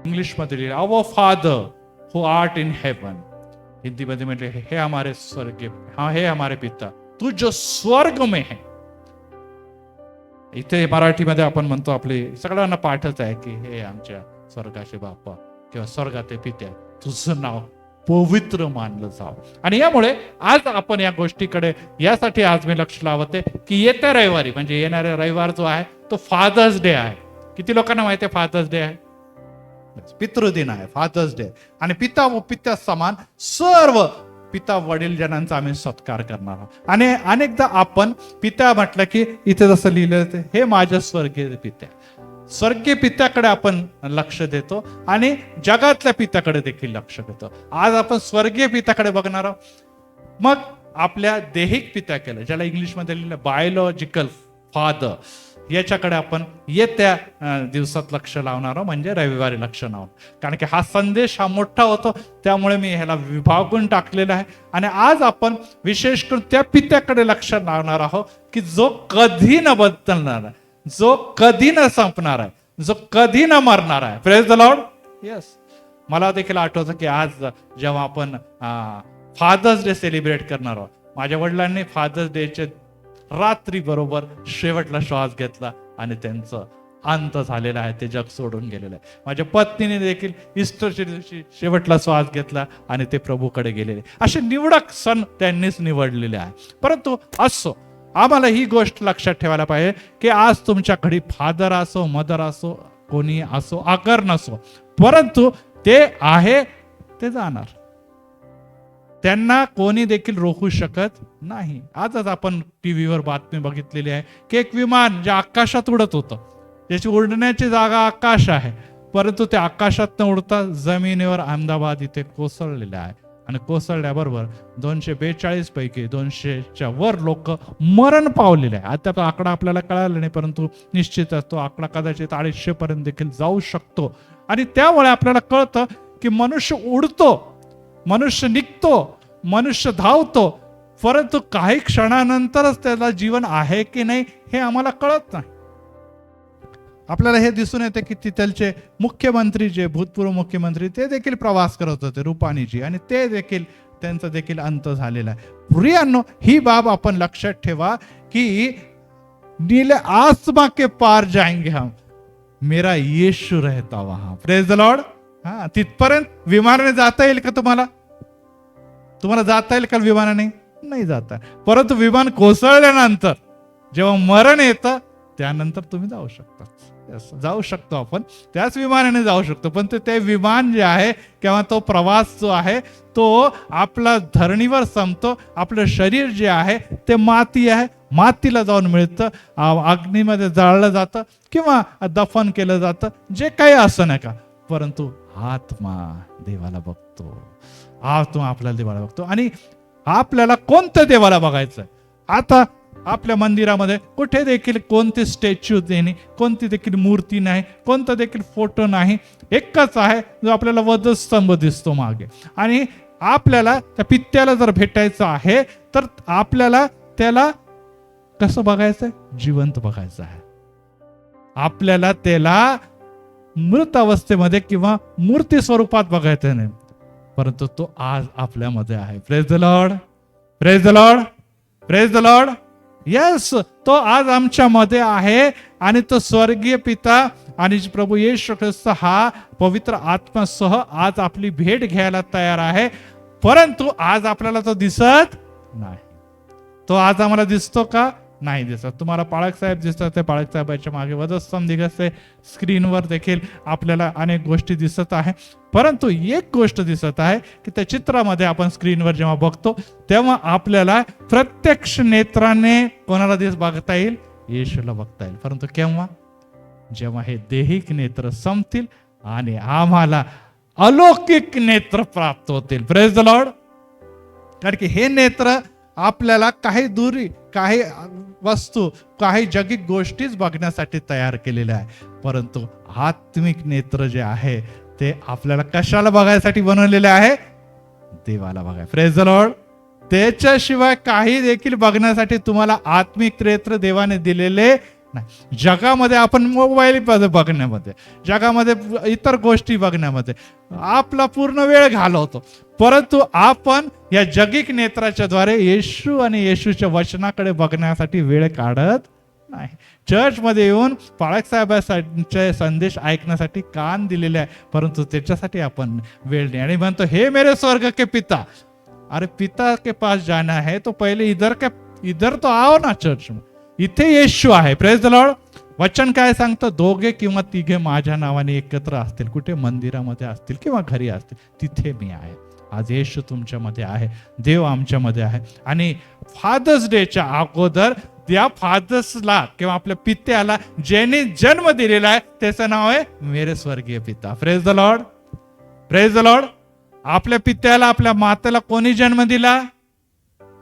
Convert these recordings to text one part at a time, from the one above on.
इंग्लिशमध्ये लिहिले our father who art in heaven. हिंदीमध्ये म्हटले हे हमारे स्वर्ग, हाँ हे हमारे पिता तू जो स्वर्ग में है. इथे मराठीमध्ये आपण म्हणतो, आपले सगळ्यांना पाठच आहे की हे आमच्या स्वर्गाचे बाप्पा किंवा स्वर्गाचे पित्या, तुझं नाव पवित्र मानलं जावं. आणि यामुळे आज आपण या गोष्टीकडे यासाठी आज मी लक्ष लावते की येत्या रविवारी म्हणजे येणाऱ्या रविवार जो आहे तो फादर्स डे आहे. किती लोकांना माहिती आहे फादर्स डे आहे? पितृदिन आहे, फादर्स डे. आणि पिता व पित्या समान सर्व पिता वडीलजनांचा आम्ही सत्कार करणार आहोत. आणि अनेकदा आपण पिता म्हटलं की इथे जसं लिहिलं हे माझ्या स्वर्गीय पित्या, स्वर्गीय पित्याकडे आपण लक्ष देतो आणि जगातल्या पित्याकडे देखील लक्ष देतो. आज आपण स्वर्गीय पित्याकडे बघणार आहोत. मग आपल्या देहिक पित्या केलं, ज्याला इंग्लिशमध्ये लिहिलं बायोलॉजिकल फादर, याच्याकडे आपण येत्या दिवसात लक्ष लावणार आहोत, म्हणजे रविवारी लक्ष लावणार. कारण की हा संदेश हा मोठा होतो, त्यामुळे मी ह्याला विभागून टाकलेला आहे. आणि आज आपण विशेष करून त्या पित्याकडे लक्ष लावणार आहोत की जो कधी न बदलणार आहे, जो कधी न संपणार आहे, जो कधी न मरणार आहे. Praise the Lord. येस, मला देखील आठवतं की आज जेव्हा आपण फादर्स डे सेलिब्रेट करणार आहोत, माझ्या वडिलांनी फादर्स डेचे रात्री बरोबर शेवटला श्वास घेतला आणि त्यांचं अंत झालेला आहे, ते जग सोडून गेलेलं आहे. माझ्या पत्नीने देखील ईस्टरच्या दिवशी शेवटला श्वास घेतला आणि ते प्रभूकडे गेलेले. असे निवडक सण त्यांनीच निवडलेले आहे. परंतु असो, आम्हाला ही गोष्ट लक्षात ठेवायला पाहिजे की आज तुमच्या घरी फादर असो, मदर असो, कोणी असो, आगर नसो, परंतु ते आहे ते जाणार. त्यांना कोणी देखील रोखू शकत नाही. आजच आपण टीव्हीवर बातमी बघितलेली आहे की एक विमान जे आकाशात उडत होतं, ज्याची उडण्याची जागा आकाश आहे, परंतु ते आकाशात न उडता जमिनीवर अहमदाबाद इथे कोसळलेलं आहे. आणि कोसळल्याबरोबर 242 पैकी 200च्या वर लोक मरण पावलेले आहे. आता आकडा आपल्याला कळाला नाही, परंतु निश्चितच तो आकडा कदाचित 250 पर्यंत देखील जाऊ शकतो. आणि त्यामुळे आपल्याला कळतं की मनुष्य उडतो, मनुष्य निघतो, मनुष्य धावतो, परंतु काही क्षणानंतरच त्याला जीवन आहे की नाही हे आम्हाला कळत नाही. आपल्याला हे दिसून येते की तिथलचे मुख्यमंत्री, जे भूतपूर्व मुख्यमंत्री, ते देखील प्रवास करत होते, रुपानीजी, आणि ते देखील त्यांचा देखील अंत झालेला आहे. प्रियांनो, ही बाब आपण लक्षात ठेवा की नीले आसमां के पार जाएंगे हम, मेरा येशू रहता वहां. Praise the Lord. तिथपर्यंत विमानाने जाता येईल का तुम्हाला? तुम्हाला जाता येईल का विमानाने? नाही जाता. परंतु विमान कोसळल्यानंतर जेव्हा मरण येतं त्यानंतर तुम्ही जाऊ शकता. जाऊ शकतो आपण, त्याच विमानाने जाऊ शकतो. पण ते विमान जे आहे किंवा तो प्रवास जो आहे तो आपला धरणीवर संपतो. आपलं शरीर जे आहे ते माती आहे, मातीला जाऊन मिळतं, अग्नीमध्ये जाळलं जातं किंवा दफन केलं जातं, जे काही असं नाही का. परंतु आत्मा देवाला बघतो, आत्मा आपल्याला देवाला बघतो. आणि आपल्याला कोणत्या देवाला बघायचं? आता आपल्या मंदिरामध्ये कुठे देखील कोणते स्टॅच्यू नाही, कोणती देखील मूर्ती नाही, कोणता देखील फोटो नाही. एकच आहे जो आपल्याला वधस्तंभ दिसतो मागे. आणि आपल्याला त्या पित्याला जर भेटायचं आहे तर आपल्याला त्याला कसं बघायचंय? जिवंत बघायचं आहे. आपल्याला त्याला मृत अवस्थेमध्ये किंवा मूर्ती स्वरूपात बघायचं नाही, परंतु तो आज आपल्यामध्ये आहे. Praise the Lord, praise the Lord, praise the Lord. Yes, तो आज आमच्या मध्ये आहे. आणि तो स्वर्गीय पिता आणि प्रभू येशू ख्रिस्त हा पवित्र आत्म्यासह आज आपली भेट घ्यायला तयार आहे. परंतु आज आपल्याला तो दिसत नाही. तो आज आम्हाला दिसतो का? नाही दिसत. तुम्हाला पाळक साहेब दिसतात, ते पाळक साहेबांच्या मागे वधस्तंभ दिसते. स्क्रीनवर देखील आपल्याला अनेक गोष्टी दिसत आहे. परंतु एक गोष्ट दिसत आहे की त्या चित्रामध्ये आपण स्क्रीनवर जेव्हा बघतो तेव्हा आपल्याला प्रत्यक्ष नेत्राने कोणाला बघता येईल? येशूला बघता येईल. परंतु केव्हा? जेव्हा हे देहिक नेत्र संपतील आणि आम्हाला अलौकिक नेत्र प्राप्त होतील. Praise the Lord. कारण की हे नेत्र आपल्याला काही दूरी, काही वस्तू, काही जगिक गोष्टीच बघण्यासाठी तयार केलेले आहे. परंतु आत्मिक नेत्र जे आहे ते आपल्याला कशाला बघायसाठी बनवलेले आहे? देवाला बघाय. Praise the Lord. त्याच्याशिवाय काही देखील बघण्यासाठी तुम्हाला आत्मिक नेत्र देवाने दिलेले नाही. जगामध्ये आपण मोबाईल बघण्यामध्ये, जगामध्ये इतर गोष्टी बघण्यामध्ये आपला पूर्ण वेळ घालवतो, परंतु आपण या जगिक नेत्राच्या द्वारे येशू आणि येशूच्या वचनाकडे बघण्यासाठी वेळ काढत नाही. चर्चमध्ये येऊन पाळकसाहेबांचे संदेश ऐकण्यासाठी कान दिलेले आहे, परंतु त्याच्यासाठी आपण वेळ नाही. आणि म्हणतो हे मेरे स्वर्ग के पिता, अरे पिता के पास जाना है तो पहिले इधर तो आओ ना चर्च में. इथे येशू आहे. Praise the Lord. वचन काय सांगतं? दोघे किंवा तिघे माझ्या नावाने एकत्र असतील, कुठे? मंदिरामध्ये असतील किंवा घरी असतील, तिथे मी आहे. आज येशू तुमच्यामध्ये आहे, देव आमच्यामध्ये आहे. आणि फादर्स डेच्या अगोदर त्या फादर्सला किंवा आपल्या पित्याला ज्याने जन्म दिलेला आहे त्याचं नाव आहे मेरे स्वर्गीय पिता. Praise the Lord. Praise the Lord. आपल्या पित्याला, आपल्या मातेला कोणी जन्म दिला?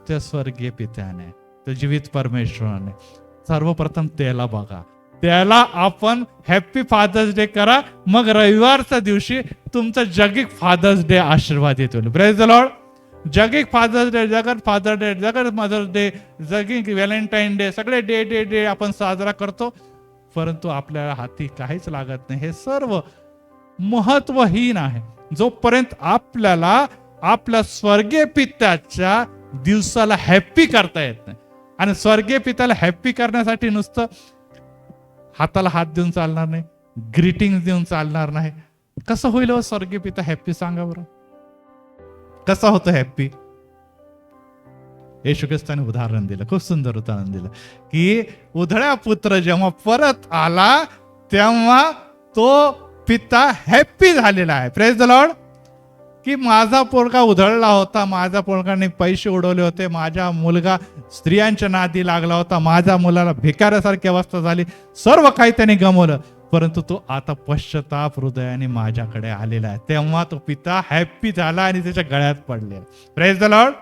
त्या स्वर्गीय पित्याने, त्या जीवित परमेश्वराने. सर्वप्रथम त्याला बघा, त्याला आपण हॅपी फादर्स डे करा. मग रविवारच्या दिवशी तुमचा जगिक फादर्स डे आशीर्वादित होईल. Praise the Lord. जगिक फादर्स डे, जगत फादर डे, जगत मदर्स डे, जगिक व्हॅलेंटाईन डे, सगळे डे आपण साजरा करतो, परंतु आपल्याला हाती काहीच लागत नाही. हे सर्व महत्वहीन आहे जोपर्यंत आपल्याला आपल्या स्वर्गीय पित्याच्या दिवसाला हॅप्पी करता येत नाही. आणि स्वर्गीय पित्याला हॅप्पी करण्यासाठी नुसतं हाताला हात देऊन चालणार नाही, ग्रीटिंग देऊन चालणार नाही. कसं होईल हो स्वर्गीय पिता हॅप्पी? सांगा बरं, कसा होतो हॅप्पी? येशू ख्रिस्ताने उदाहरण दिलं, खूप सुंदर उदाहरण दिलं की उधळ्या पुत्र जेव्हा परत आला तेव्हा तो पिता हॅप्पी झालेला आहे. Praise the Lord. की माझा पोरगा उधळला होता, माझ्या पोरगाने पैसे उडवले होते, माझा मुलगा स्त्रियांच्या नादी लागला होता, माझ्या मुलाला भिकाऱ्यासारखी अवस्था झाली, सर्व काही त्याने गमवलं, परंतु तो आता पश्चाताप हृदयाने माझ्याकडे आलेला आहे. तेव्हा तो पिता हॅप्पी झाला आणि त्याच्या गळ्यात पडले. Praise the Lord.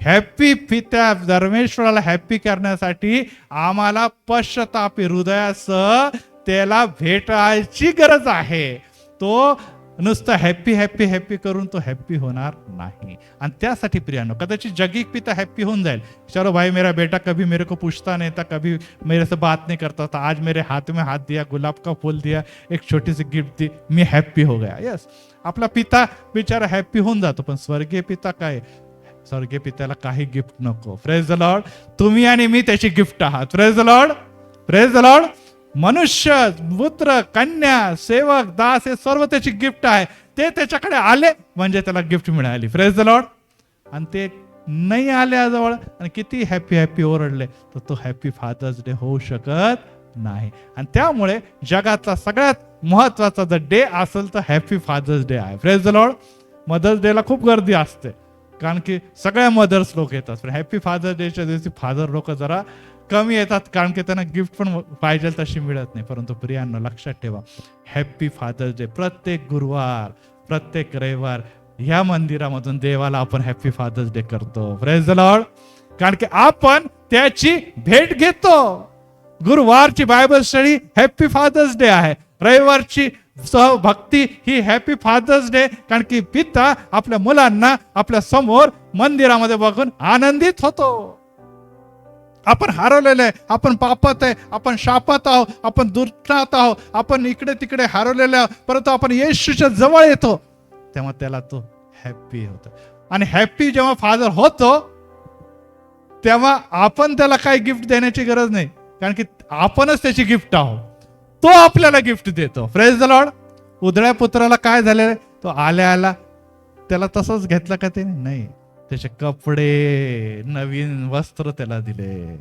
हॅप्पी पिता परमेश्वराला हॅप्पी करण्यासाठी आम्हाला पश्चातापी हृदयासह त्याला भेटायची गरज आहे. तो नुसतं हॅप्पी हॅप्पी हॅप्पी करून तो हॅप्पी होणार नाही. आणि त्यासाठी प्रियानो, कदाचित जगिक पिता हॅप्पी होऊन जाईल. चलो भाई मेरा बेटा कभी मेरे को पूछता नहीं था, कभी मेरे से बात नहीं करता था, आज मेरे हाथ में हाथ दिया, गुलाब का फूल दिया, एक छोटी सी गिफ्ट दी, मी हॅप्पी हो गया. यस, आपला पिता बिचारा हॅप्पी होऊन जातो. पण स्वर्गीय पिता काय? स्वर्गीय पित्याला काही गिफ्ट नको. Praise the Lord. तुम्ही आणि मी त्याची गिफ्ट आहात. Praise the Lord. Praise the Lord. मनुष्य, पुत्र, कन्या, सेवक, दास हे सर्व त्याची गिफ्ट आहे. ते त्याच्याकडे आले म्हणजे त्याला गिफ्ट मिळाली. Praise the Lord. आणि ते नाही आले जवळ आणि किती हॅप्पी हॅप्पी ओरडले तर तो हॅप्पी फादर्स डे होऊ शकत नाही. आणि त्यामुळे जगाचा सगळ्यात महत्वाचा जर डे असेल तर हॅप्पी फादर्स डे आहे. Praise the Lord. मदर्स डेला खूप गर्दी असते कारण की सगळ्या मदर्स लोक येतात, पण हॅप्पी फादर्स डेच्या दिवशी फादर लोक जरा कमी येतात कारण की त्यांना गिफ्ट पण पाहिजे तशी मिळत नाही. परंतु प्रियांनो लक्षात ठेवा, हॅप्पी फादर्स डे प्रत्येक गुरुवार, प्रत्येक रविवार ह्या मंदिरामधून देवाला आपण हॅप्पी फादर्स डे करतो. Praise the Lord. कारण की आपण त्याची भेट घेतो. गुरुवारची Bible study happy Father's Day आहे, रविवारची भक्ती ही हॅपी फादर्स डे, कारण की पिता आपल्या मुलांना आपल्या समोर मंदिरामध्ये बघून आनंदित होतो. आपण हरवलेले आहे, आपण पापात आहे, आपण शापात आहोत, आपण दुष्टात आहोत, आपण इकडे तिकडे हरवलेले आहोत, परंतु आपण येशूच्या जवळ येतो तेव्हा त्याला तो हॅप्पी होतो. आणि हॅप्पी जेव्हा फादर होतो तेव्हा आपण त्याला काही गिफ्ट देण्याची गरज नाही, कारण की आपणच त्याची गिफ्ट आहोत. तो आपल्याला गिफ्ट देतो. Praise the Lord. उधळ्या पुत्राला काय झाले? तो आल्या त्याला तसंच घेतलं का? ते नाही, त्याचे कपडे, नवीन वस्त्र त्याला दिले,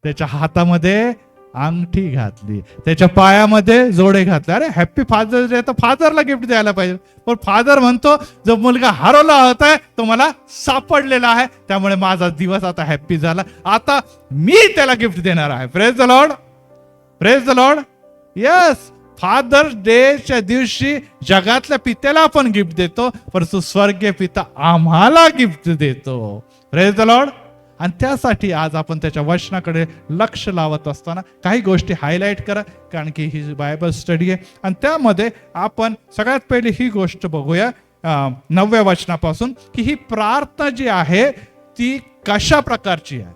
त्याच्या हातामध्ये अंगठी घातली, त्याच्या पायामध्ये जोडे घातले. अरे हॅप्पी फादर्स डे तर फादरला गिफ्ट द्यायला पाहिजे, पण फादर म्हणतो जो मुलगा हरवला होता तो मला सापडलेला आहे, त्यामुळे माझा दिवस आता हॅप्पी झाला, आता मी त्याला गिफ्ट देणार आहे. Praise the Lord. Praise the Lord. Yes, father's डेच्या दिवशी जगातल्या पित्याला आपण गिफ्ट देतो, परंतु स्वर्गीय पिता आम्हाला गिफ्ट देतो. Praise the Lord. आणि त्यासाठी आज आपण त्याच्या वचनाकडे लक्ष लावत असताना काही गोष्टी हायलाइट करा, कारण की ही बायबल स्टडी आहे. आणि त्यामध्ये आपण सगळ्यात पहिली ही गोष्ट बघूया 9व्या वचनापासून, की ही प्रार्थना जी आहे ती कशा प्रकारची आहे.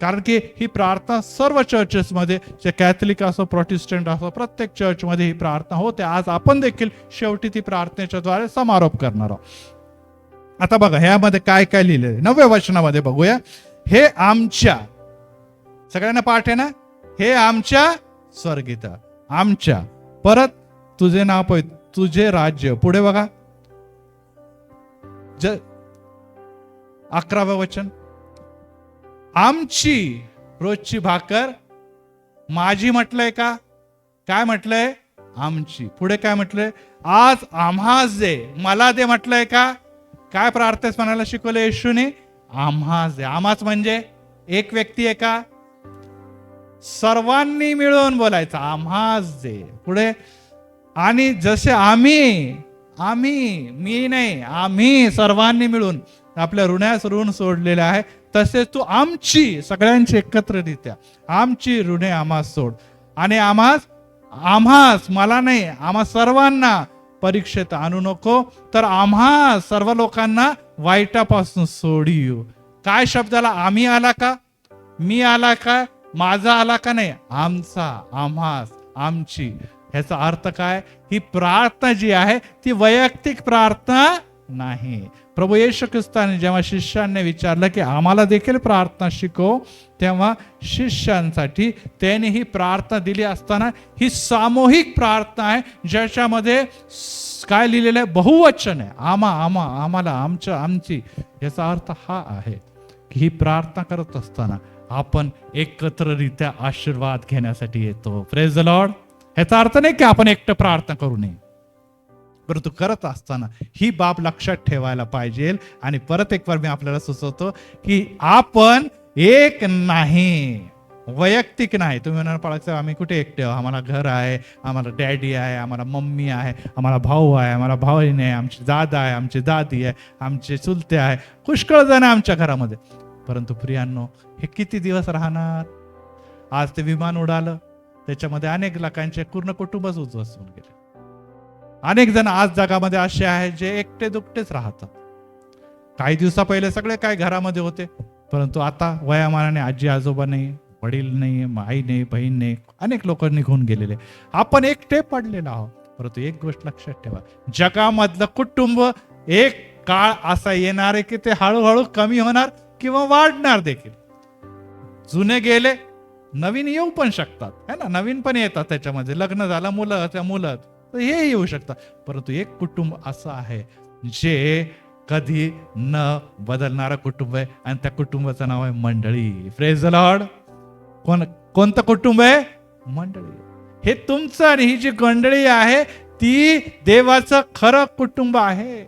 कारण की ही प्रार्थना सर्व चर्चेसमध्ये, जे कॅथलिक असो प्रोटेस्टंट असो, प्रत्येक चर्चमध्ये ही प्रार्थना होते. आज आपण देखील शेवटी ती प्रार्थनेच्या द्वारे समारोप करणार आहोत. आता बघा ह्यामध्ये काय काय लिहिलेलं आहे 9व्या वचनामध्ये बघूया. हे आमच्या, सगळ्यांना पाठ आहे ना, हे आमच्या स्वर्गीय, आमच्या, परत तुझे नाव पवित्र, तुझे राज्य, पुढे बघा 11वं वचन, आमची रोजची भाकर, माझी म्हटलंय का, काय म्हटलंय, आमची. पुढे काय म्हटलंय, आज आम्हास दे, मला दे म्हटलंय का, काय प्रार्थनेस म्हणायला शिकवलं येशूने, आम्हास दे. आम्हास म्हणजे एक व्यक्ती आहे का, सर्वांनी मिळून बोलायचं, आम्हास दे. पुढे, आणि जसे आम्ही, मी नाही, आम्ही सर्वांनी मिळून आपल्या ऋणास ऋण सोडलेले आहे, तसेच तू आमची, सगळ्यांची एकत्ररित्या आमची ऋणे आम्हास सोड. आणि आम्हास, मला नाही, आम्हा सर्वांना परीक्षेत आणू नको, तर आम्हा सर्व लोकांना वाईटापासून सोडियो. काय शब्दाला, आम्ही आला का, मी आला का, माझा आला का, नाही, आमचा, आम्हास, आमची. ह्याचा अर्थ काय, ही प्रार्थना जी आहे ती वैयक्तिक प्रार्थना नाही. प्रभू येशू ख्रिस्ताने जेव्हा शिष्यांना विचारलं की आम्हाला देखील प्रार्थना शिकव, तेव्हा शिष्यांसाठी त्याने ही प्रार्थना दिली असताना ही सामूहिक प्रार्थना आहे, ज्याच्यामध्ये काय लिहिलेलं आहे, बहुवचन आहे. आम्हाला, आमच्या, आमची. याचा अर्थ हा आहे की ही प्रार्थना करत असताना आपण एकत्ररित्या आशीर्वाद घेण्यासाठी येतो. Praise the Lord. ह्याचा अर्थ नाही की आपण एकटं प्रार्थना करू नये, परंतु करत असताना ही बाब लक्षात ठेवायला पाहिजे. आणि परत एक बार मी आपल्याला सुचवतो की आपण एक नाही, वैयक्तिक नाही. तुम्ही म्हणा पाळायचं आम्ही कुठे एकटे, आम्हाला घर आहे, आम्हाला डॅडी आहे, आम्हाला मम्मी आहे, आम्हाला भाऊ आहे, आम्हाला भाऊने आहे, आमची दादा आहे, आमची दादी आहे, आमचे चुलते आहे, पुष्कळ जण आहे आमच्या घरामध्ये. परंतु प्रियांनो, हे किती दिवस राहणार. आज ते विमान उडालं, त्याच्यामध्ये अनेक लोकांचे पूर्ण कुटुंबच उद्ध्वस्त गेले. अनेक जण आज जगामध्ये असे आहेत जे एकटे दुकटेच राहतात. काही दिवसा पहिले सगळे काय घरामध्ये होते, परंतु आता वयामानाने आजी आजोबा नाही, वडील नाही, आई नाही, बहीण नाही, अनेक लोक निघून गेलेले. आपण एकटे पडलेलो आहोत. परंतु एक गोष्ट लक्षात ठेवा, जगामधलं कुटुंब एक काळ असा येणार आहे की ते हळूहळू कमी होणार किंवा वाढणार देखील. जुने गेले, नवीन येऊ पण शकतात, है ना, नवीन पण येतात. त्याच्यामध्ये लग्न झालं, मुलं तर हे येऊ शकतात. परंतु एक कुटुंब असं आहे जे कधी न बदलणारं कुटुंब आहे, आणि त्या कुटुंबाचं नाव आहे मंडळी. Praise the Lord. कोणतं कुटुंब आहे, मंडळी. हे तुमचं आणि ही जी मंडळी आहे ती देवाचं खरं कुटुंब आहे.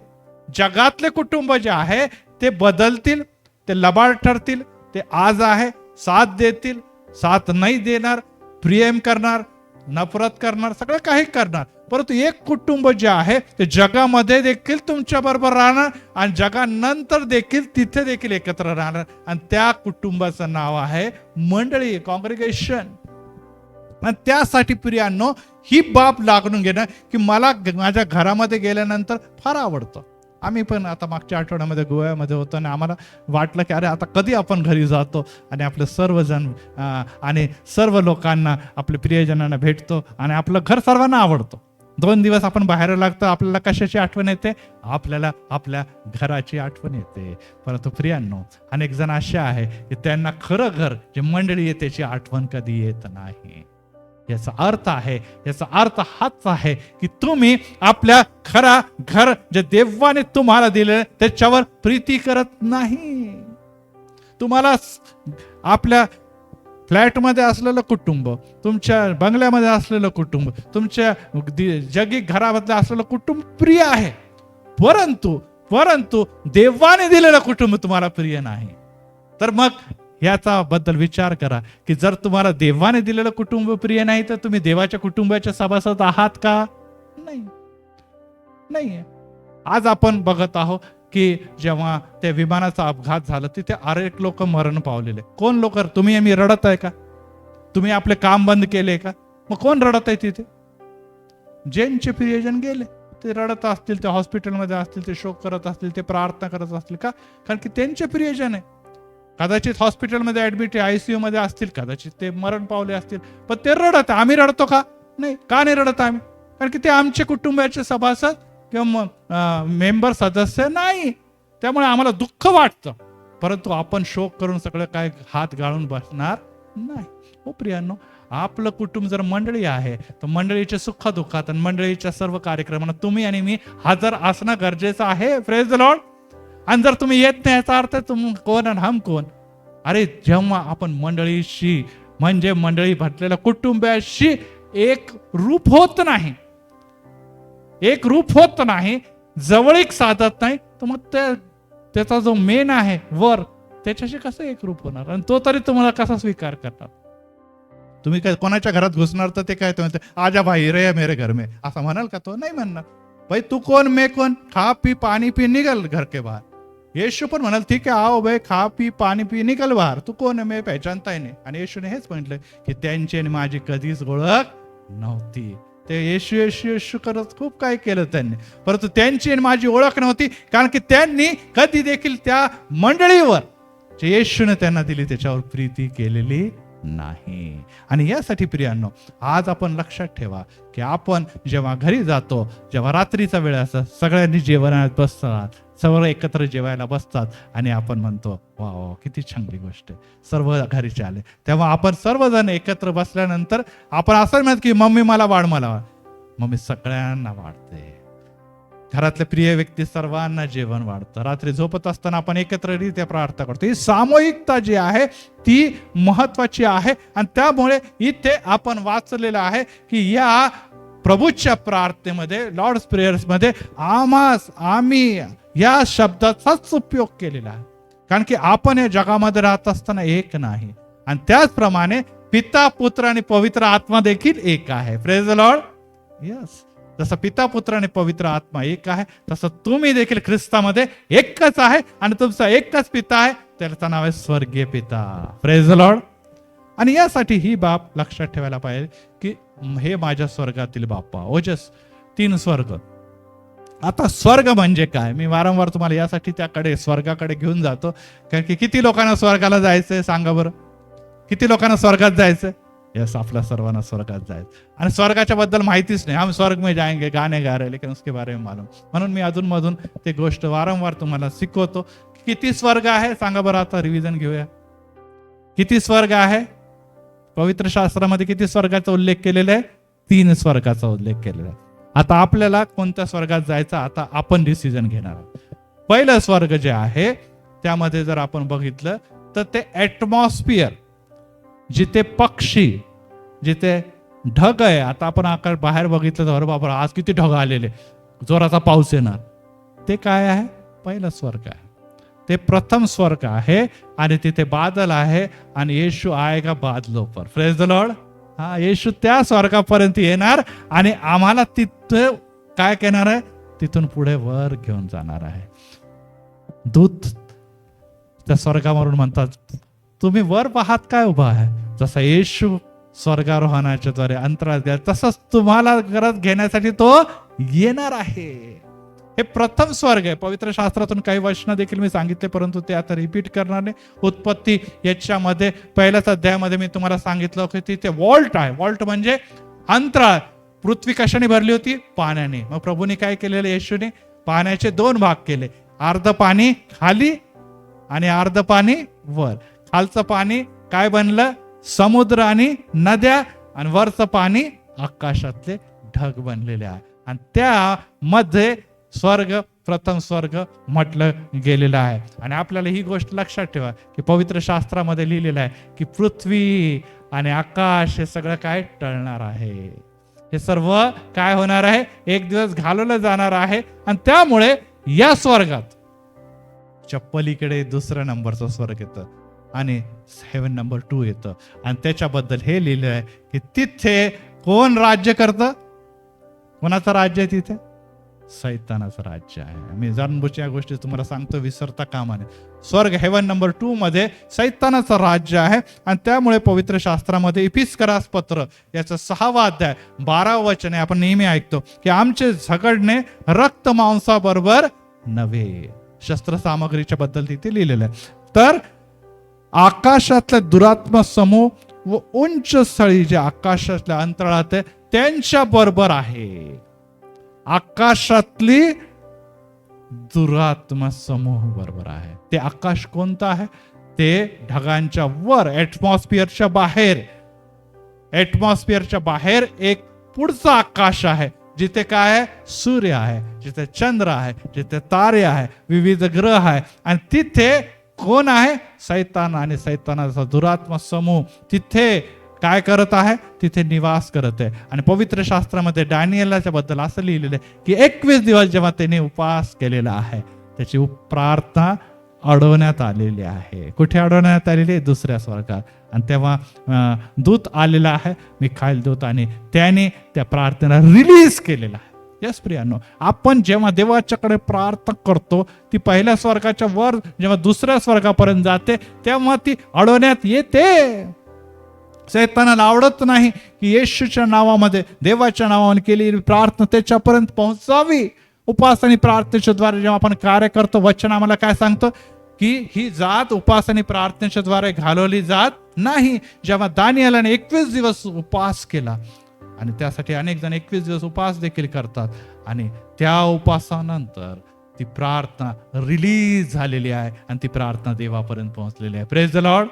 जगातले कुटुंब जे आहे ते बदलतील, ते लबाड ठरतील, ते आज आहे साथ देतील, साथ नाही देणार, प्रेम करणार, नफरत करणार, सगळं काही करणार. परंतु एक कुटुंब जे आहे ते जगामध्ये देखील तुमच्या बरोबर राहणार आणि जगानंतर देखील तिथे देखील एकत्र राहणार, आणि त्या कुटुंबाचं नाव आहे मंडळी, कॉंग्रिगेशन. आणि त्यासाठी प्रियांनो ही बाब लागून घेणं की मला माझ्या घरामध्ये गेल्यानंतर फार आवडतं. आम्ही पण आता मागच्या आठवड्यामध्ये गोव्यामध्ये होतो आणि आम्हाला वाटलं की अरे आता कधी आपण घरी जातो आणि आपले सर्वजण आणि सर्व लोकांना, आपल्या प्रियजनांना भेटतो आणि आपलं घर सर्वांना आवडतं. 2 दिवस आपण बाहेर लागतो, आपल्याला कशाची आठवण येते, आपल्याला आपल्या घराची आठवण येते. परंतु प्रियांनो, अनेक जण असे आहे की त्यांना खरं घर जे मंडळी आहे त्याची आठवण कधी येत नाही. याचा अर्थ हाच आहे की तुम्ही आपल्या खरा घर जे देवाने तुम्हाला दिले त्याच्यावर प्रीती करत नाही. तुम्हाला आपल्या फ्लॅटमध्ये असलेलं कुटुंब, तुमच्या बंगल्यामध्ये असलेलं कुटुंब, तुमच्या जगी घरामधलं असलेलं कुटुंब प्रिय आहे, परंतु देवाने दिलेलं कुटुंब तुम्हाला प्रिय नाही. तर मग याचा बद्दल विचार करा की जर तुम्हाला देवाने दिलेलं कुटुंब प्रिय नाही तर तुम्ही देवाच्या कुटुंबाच्या सभासद आहात का? नाही. आज आपण बघत आहोत की जेव्हा त्या विमानाचा अपघात झाला तिथे अनेक लोक मरण पावलेले. कोण लोक? तुम्ही मी रडत आहे का? तुम्ही आपले काम बंद केले का? मग कोण रडत आहे तिथे? ज्यांचे प्रियजन गेले ते रडत असतील, ते हॉस्पिटलमध्ये असतील, ते शोक करत असतील, ते प्रार्थना करत असतील का? कारण की त्यांचे प्रियजन आहे. कदाचित हॉस्पिटलमध्ये ऍडमिट आहे, ICU मध्ये असतील, कदाचित ते मरण पावले असतील, पण ते रडत आहे. आम्ही रडतो का? नाही. का नाही रडत आम्ही? कारण की ते आमचे कुटुंबाचे सभासद किंवा मेंबर सदस्य नाही. त्यामुळे आम्हाला दुःख वाटतं, परंतु आपण शोक करून सगळं काय हात गाळून बसणार नाही. हो प्रियांनो, आपलं कुटुंब जर मंडळी आहे तर मंडळीच्या सुखदुःखात आणि मंडळीच्या सर्व कार्यक्रमांना तुम्ही आणि मी हजर असणं गरजेचं आहे. Praise the Lord. आणि जर तुम्ही येत नाही याचा अर्थ तुम कोण आणि हम कोण? अरे, जेव्हा आपण मंडळीशी म्हणजे मंडळी भरलेल्या कुटुंबाशी एक रूप होत नाही, एक रूप होत नाही, जवळीक साधत नाही, तर मग त्याचा जो मेन आहे वर, त्याच्याशी कसं एक रूप होणार? आणि तो तरी तुम्हाला कसा स्वीकार करणार? तुम्ही काय कोणाच्या घरात घुसणार तर ते काय म्हणते, आजा भाई रे मेरे घर में, असं म्हणाल का? तो नाही म्हणणार. भाई तू कोण मैं कोण, खा पी पाणी पी निकल घर के बाहर. येशू पण म्हणाल, ठीक आहे आओ भाई, खा पी पाणी पी निकल बाहर, तू कोण आहे, मी पहचानता ही नाही. आणि येशूने हेच म्हटलं की त्यांची आणि माझी कधीच ओळख नव्हती. ते येशू येशू येशू करत खूप काय केलं त्यांनी, परंतु त्यांची आणि माझी ओळख नव्हती, कारण की त्यांनी कधी देखील त्या मंडळीवर जे येशूने त्यांना दिली त्याच्यावर प्रीती केलेली नाही. आणि यासाठी प्रियांनो, आज आपण लक्षात ठेवा की आपण जेव्हा घरी जातो, जेव्हा रात्रीचा वेळ असतो, सगळ्यांनी जेवणात बसतात, सर्व एकत्र जेवायला बसतात आणि आपण म्हणतो वा वा किती चांगली गोष्ट आहे, सर्व घरीचे आले. तेव्हा आपण सर्वजण एकत्र बसल्यानंतर आपण असं म्हणत की मम्मी मला वाढ, मला वाढ. मम्मी सगळ्यांना वाढते. घरातले प्रिय व्यक्ती सर्वांना जेवण वाढतं. रात्री झोपत असताना आपण एकत्ररित्या प्रार्थना करतो. ही सामूहिकता जी आहे ती महत्वाची आहे. आणि त्यामुळे इथे आपण वाचलेलं आहे की या प्रभूच्या प्रार्थनेमध्ये, लॉर्ड्स प्रेयर्स मध्ये आम्ही या शब्दाचाच उपयोग केलेला आहे, कारण की आपण या जगामध्ये राहत असताना एक नाही. आणि त्याचप्रमाणे पिता, पुत्र आणि पवित्र आत्मा देखील एक आहे. Praise the Lord. यस, जसं पिता, पुत्र आणि पवित्र आत्मा एक आहे, तसं तुम्ही देखील ख्रिस्तामध्ये एकच आहे. आणि तुमचा एकच पिता आहे, त्याचं नाव आहे स्वर्गीय पिता. Praise the Lord. आणि यासाठी ही बाब लक्षात ठेवायला पाहिजे की हे माझ्या स्वर्गातील बाप्पा. ओजस 3 स्वर्ग. आता स्वर्ग म्हणजे काय, मी वारंवार तुम्हाला यासाठी त्याकडे स्वर्गाकडे घेऊन जातो, कारण की किती लोकांना स्वर्गाला जायचंय सांगा बरं? किती लोकांना स्वर्गात जायचंय? यस, आपल्या सर्वांना स्वर्गात जायचं. आणि स्वर्गाच्या बद्दल माहितीच नाही. हम स्वर्ग में जाएंगे, गाणे गा रहे लेकिन उसके बारे में मालूम. म्हणून मी अधून मधून ते गोष्ट वारंवार तुम्हाला शिकवतो. किती स्वर्ग आहे सांगा बरं? आता रिव्हिजन घेऊया. किती स्वर्ग आहे पवित्र शास्त्रामध्ये? किती स्वर्गाचा उल्लेख केलेला आहे? 3 स्वर्गाचा उल्लेख केलेला आहे. आता आपल्याला कोणत्या स्वर्गात जायचं, आता आपण डिसिजन घेणार आहोत. पहिलं स्वर्ग जे आहे त्यामध्ये जर आपण बघितलं तर ते ऍटमॉस्फिअर, जिथे पक्षी, जिथे ढग आहे. आता आपण आकाश बाहेर बघितलं तर बाबा आज किती ढग आलेले, जोराचा पाऊस येणार. ते काय आहे? पहिलं स्वर्ग आहे. ते प्रथम स्वर्ग आहे. आणि तिथे बादल आहे आणि येशू आएगा बादलों पर. Praise the Lord. हा, येशू त्या स्वर्गापर्यंत येणार आणि आम्हाला तिथं काय करणार आहे? तिथून पुढे वर घेऊन जाणार आहे. दूत त्या स्वर्गावरून म्हणतात, तुम्ही वर पाहात काय उभा आहे? जसा येशू स्वर्गारोहणाच्या द्वारे अंतराळात गेला, तसंच तुम्हाला गरज घेण्यासाठी तो येणार आहे. हे प्रथम स्वर्ग आहे. पवित्र शास्त्रातून काही वचनं देखील मी सांगितले, परंतु ते आता रिपीट करणार नाही. उत्पत्ती याच्यामध्ये पहिल्याच अध्यायामध्ये मी तुम्हाला सांगितलं की तिथे वॉल्ट आहे. वॉल्ट म्हणजे अंतराळ. पृथ्वी कशाने भरली होती? पाण्याने. मग प्रभूने काय केलेलं? येशूने पाण्याचे 2 भाग केले. अर्ध पाणी खाली आणि अर्ध पाणी वर. खालचं पाणी काय बनलं? समुद्र आणि नद्या. आणि वरचं पाणी आकाशातले ढग बनलेले आहे. आणि त्यामध्ये स्वर्ग, प्रथम स्वर्ग म्हटलं गेलेलं आहे. आणि आपल्याला ही गोष्ट लक्षात ठेवा की पवित्र शास्त्रामध्ये लिहिलेलं आहे की पृथ्वी आणि आकाश हे सगळं काय टळणार आहे. हे सर्व काय होणार आहे? एक दिवस घालवलं जाणार आहे. आणि त्यामुळे या स्वर्गात पलीकडे 2 नंबरचं स्वर्ग येतं आणि हेवन नंबर 2 येतं. आणि त्याच्याबद्दल हे लिहिलं आहे की तिथे कोण राज्य करतं? कोणाचं राज्य आहे तिथे? सैतानाचं राज्य आहे. मी जाणबुजच्या या गोष्टी तुम्हाला सांगतो, विसरता कामा नये. स्वर्ग हेवन नंबर 2 मध्ये सैतानाचं राज्य आहे. आणि त्यामुळे पवित्र शास्त्रामध्ये इफिस्करास पत्र याचं 6वा अध्याय 12व वचन आहे. आपण नेहमी ऐकतो की आमचे झगडणे रक्त मांसाबरोबर नव्हे. शस्त्र सामग्रीच्या बद्दल तिथे लिहिलेलं आहे. तर आकाशातल्या दुरात्मा समूह व उंच स्थळी जे आकाशातल्या अंतराळात आहे त्यांच्या बरोबर आहे. आकाशातली दुरात्मा समूह बरोबर आहे. ते आकाश कोणतं आहे? ते ढगांच्या वर, ऍटमॉस्फिअरच्या बाहेर, ऍटमॉस्फिअरच्या बाहेर एक पुढचं आकाश आहे, जिथे काय आहे? सूर्य आहे, जिथे चंद्र आहे, जिथे तारे आहे, विविध ग्रह आहे. आणि तिथे कोण आहे? सैतान आणि सैतानाचा दुरात्मा समूह तिथे काय करत आहे? तिथे निवास करत आहे. आणि पवित्र शास्त्रामध्ये दानिएलच्या बद्दल असं लिहिलेलं आहे की 21 दिवस जेव्हा त्याने उपवास केलेला आहे त्याची प्रार्थना अडवण्यात आलेली आहे. कुठे अडवण्यात आलेली आहे? दुसऱ्या स्वर्गात. आणि तेव्हा दूत आलेला आहे, मिखाईल दूत, आणि त्याने त्या प्रार्थनेला रिलीज केलेला आहे. यस प्रियानो, आपण जेव्हा देवाच्याकडे प्रार्थना करतो ती पहिल्या स्वर्गाच्या वर जेव्हा दुसऱ्या स्वर्गापर्यंत जाते तेव्हा ती अडवण्यात येते. सैतानाला आवडत नाही की येशूच्या नावामध्ये, देवाच्या नावाने केलेली प्रार्थना त्याच्यापर्यंत पोहोचावी. उपवास आणि प्रार्थनेच्या द्वारे जेव्हा आपण कार्य करतो, वचन आम्हाला काय सांगतं की ही जात उपवास आणि प्रार्थनेच्या द्वारे घालवली जात नाही. जेव्हा दानिएलाने 21 दिवस उपवास केला, आणि त्यासाठी अनेक जण 21 दिवस उपवास देखील करतात, आणि त्या उपवासानंतर ती प्रार्थना रिलीज झालेली आहे आणि ती प्रार्थना देवापर्यंत पोहोचलेली आहे. Praise the Lord.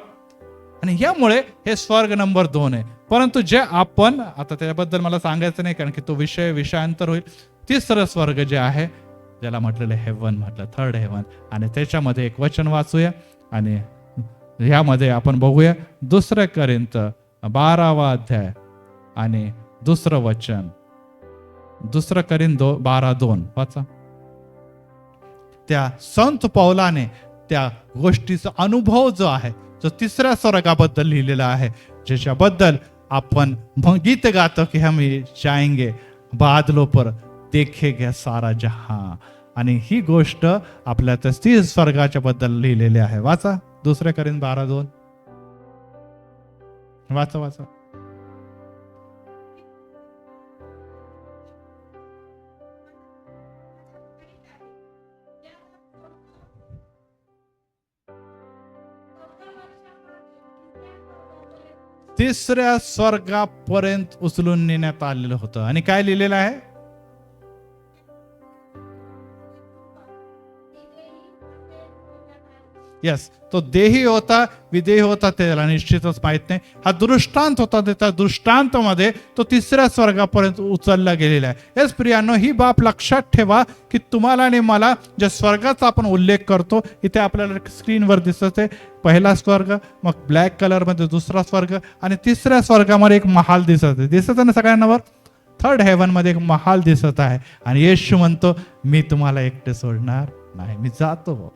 आणि यामुळे हे स्वर्ग नंबर 2 आहे. परंतु जे आपण आता त्याबद्दल मला सांगायचं नाही, कारण की तो विषयांतर होईल. तिसरं स्वर्ग जे आहे ज्याला म्हटलेलं हेवन म्हटलं, थर्ड हेवन, आणि त्याच्यामध्ये एक वचन वाचूया आणि ह्यामध्ये आपण बघूया 2 कोरिन्थ 12वा अध्याय आणि दुसरं वचन. 2 कोरिन्थ 12:2 वाचा. त्या संत पौलाने त्या गोष्टीचा अनुभव जो आहे, जो तिसऱ्या स्वर्गाबद्दल लिहिलेला आहे, ज्याच्याबद्दल आपण गीत गातो की हम जाएंगे बादलों पर देखेंगे सारा जहां. आणि ही गोष्ट आपल्या त्या स्वर्गाच्या बद्दल लिहिलेली आहे. वाचा 2 कोरिन्थ 12:2 वाचा वाचा. तिसऱ्या स्वर्गापर्यंत उचलून नेण्यात आलेलं होतं. आणि काय लिहिलेलं आहे? यस, तो देही होता, विदेही होता, त्याला निश्चितच माहित नाही. हा दृष्टांत होता, त्या दृष्टांतामध्ये तो तिसऱ्या स्वर्गापर्यंत उचलला गेलेला आहे. यस प्रियानो, ही बाब लक्षात ठेवा की तुम्हाला आणि मला ज्या स्वर्गाचा आपण उल्लेख करतो, इथे आपल्याला स्क्रीनवर दिसत आहे पहिला स्वर्ग, मग ब्लॅक कलर मध्ये दुसरा स्वर्ग, आणि तिसऱ्या स्वर्गामध्ये एक महाल दिसत आहे ना सगळ्यांवर. थर्ड हेवन मध्ये एक महाल दिसत आहे. आणि येशू म्हणतो मी तुम्हाला एकटे सोडणार नाही, मी जातो.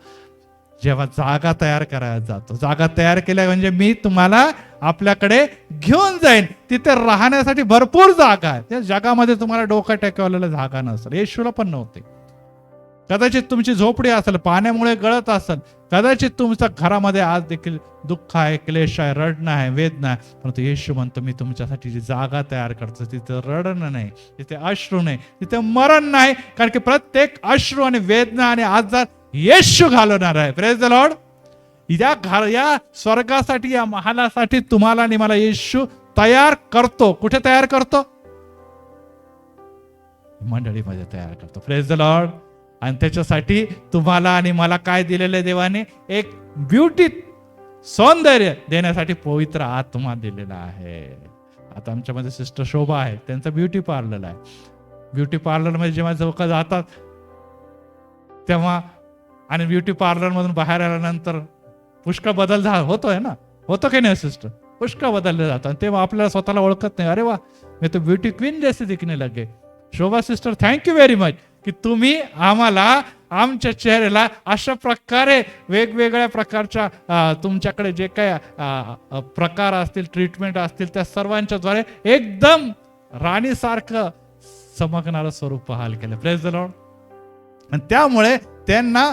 जेव्हा जागा तयार करायला जातो, जागा तयार केल्या म्हणजे मी तुम्हाला आपल्याकडे घेऊन जाईन. तिथे राहण्यासाठी भरपूर जागा आहे. त्या जगामध्ये तुम्हाला डोकं टेकवलेलं जागा नसेल. येशूला पण नव्हते. कदाचित तुमची झोपडी असेल, पाण्यामुळे गळत असेल, कदाचित तुमच्या घरामध्ये आज देखील दुःख आहे, क्लेश आहे, रडणं आहे, वेदना आहे, परंतु येशू म्हणतो मी तुमच्यासाठी जी जागा तयार करतो तिथे रडणं नाही, तिथे अश्रू नाही, तिथे मरण नाही. कारण की प्रत्येक अश्रू आणि वेदना आणि आजार येशू घालवणार आहे. Praise the Lord. या स्वर्गासाठी, या महालासाठी तुम्हाला आणि मला येशू तयार करतो. कुठे तयार करतो? मंडळीमध्ये तयार करतो. Praise the Lord. आणि त्याच्यासाठी तुम्हाला आणि मला काय दिलेलं आहे देवाने? एक ब्युटी, सौंदर्य देण्यासाठी पवित्र आत्मा दिलेला आहे. आता आमच्यामध्ये सिस्टर शोभा आहे, त्यांचं ब्युटी पार्लर आहे. ब्युटी पार्लर मध्ये जेव्हा लोक जातात तेव्हा, आणि ब्युटी पार्लर मधून बाहेर आल्यानंतर पुष्कळ बदल होतोय ना, होतो की नाही सिस्टर? पुष्कळ बदलले जातात. तेव्हा आपल्याला स्वतःला ओळखत नाही, अरे वा मी तो ब्युटी क्वीन जैसे दिखने लगे. शोभा सिस्टर, थँक्यू व्हेरी मच की तुम्ही आम्हाला आमच्या चेहऱ्याला अशा प्रकारे वेगवेगळ्या प्रकारच्या तुमच्याकडे जे काय प्रकार असतील, ट्रीटमेंट असतील, त्या सर्वांच्या द्वारे एकदम राणीसारखं चमकणारं स्वरूप बहाल केलं. Praise the Lord. आणि त्यामुळे त्यांना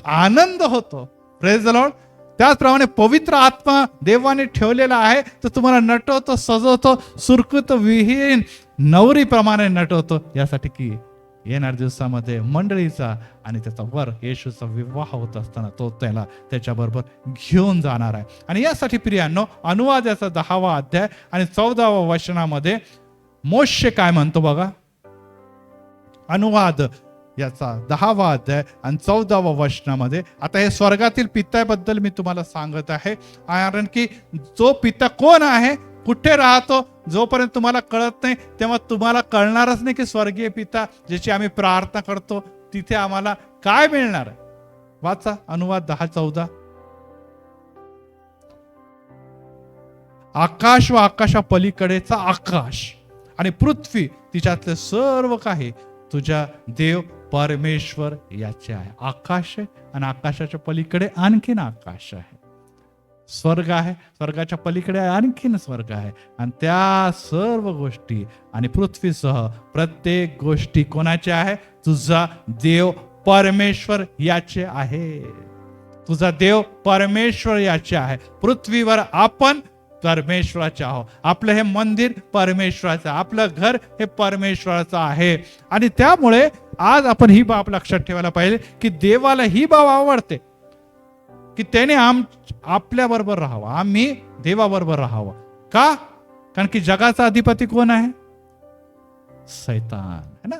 आनंद होतो. Praise the Lord. त्याचप्रमाणे पवित्र आत्मा देवाने ठेवलेला आहे, तो तुम्हाला नटवतो, सजवतो, सुरकुत विहीन नवरीप्रमाणे नटवतो, यासाठी की येणाऱ्या दिवसामध्ये मंडळीचा आणि त्याचा वर येशूचा विवाह होत असताना तो त्याला त्याच्याबरोबर घेऊन जाणार आहे. आणि यासाठी प्रियांनो, अनुवाद याचा 10वा अध्याय आणि 14वा वचनामध्ये मोशे काय म्हणतो बघा. अनुवाद याचा 10वा अध्याय आणि 14वा वचनामध्ये, आता हे स्वर्गातील पित्याबद्दल मी तुम्हाला सांगत आहे, कारण की जो पिता कोण आहे, कुठे राहतो, जोपर्यंत तुम्हाला कळत नाही तेव्हा तुम्हाला कळणारच नाही की स्वर्गीय पिता ज्याची आम्ही प्रार्थना करतो तिथे आम्हाला काय मिळणार आहे. वाचा अनुवाद 10:14. आकाश व आकाशा पलीकडेचा आकाश आणि पृथ्वी तिच्यातले सर्व काही तुझ्या देव परमेश्वर याचे आहे. आकाश आहे आणि आकाशाच्या पलीकडे आणखीन आकाश आहे. स्वर्ग आहे, स्वर्गाच्या पलीकडे आणखीन स्वर्ग आहे आणि त्या सर्व गोष्टी आणि पृथ्वीसह प्रत्येक गोष्टी कोणाची आहे? तुझा देव परमेश्वर याचे आहे. तुझा देव परमेश्वर याचे आहे. पृथ्वीवर आपण परमेश्वराचे आहोत. आपलं हे मंदिर परमेश्वराचं, आपलं घर हे परमेश्वराचं आहे. आणि त्यामुळे आज आपण ही बाब लक्षात ठेवायला पाहिजे की देवाला ही बाब आवडते की त्याने आपल्या बरोबर राहावं, आम्ही देवाबरोबर राहावं. का? कारण की जगाचा अधिपती कोण आहे? सैतान है ना.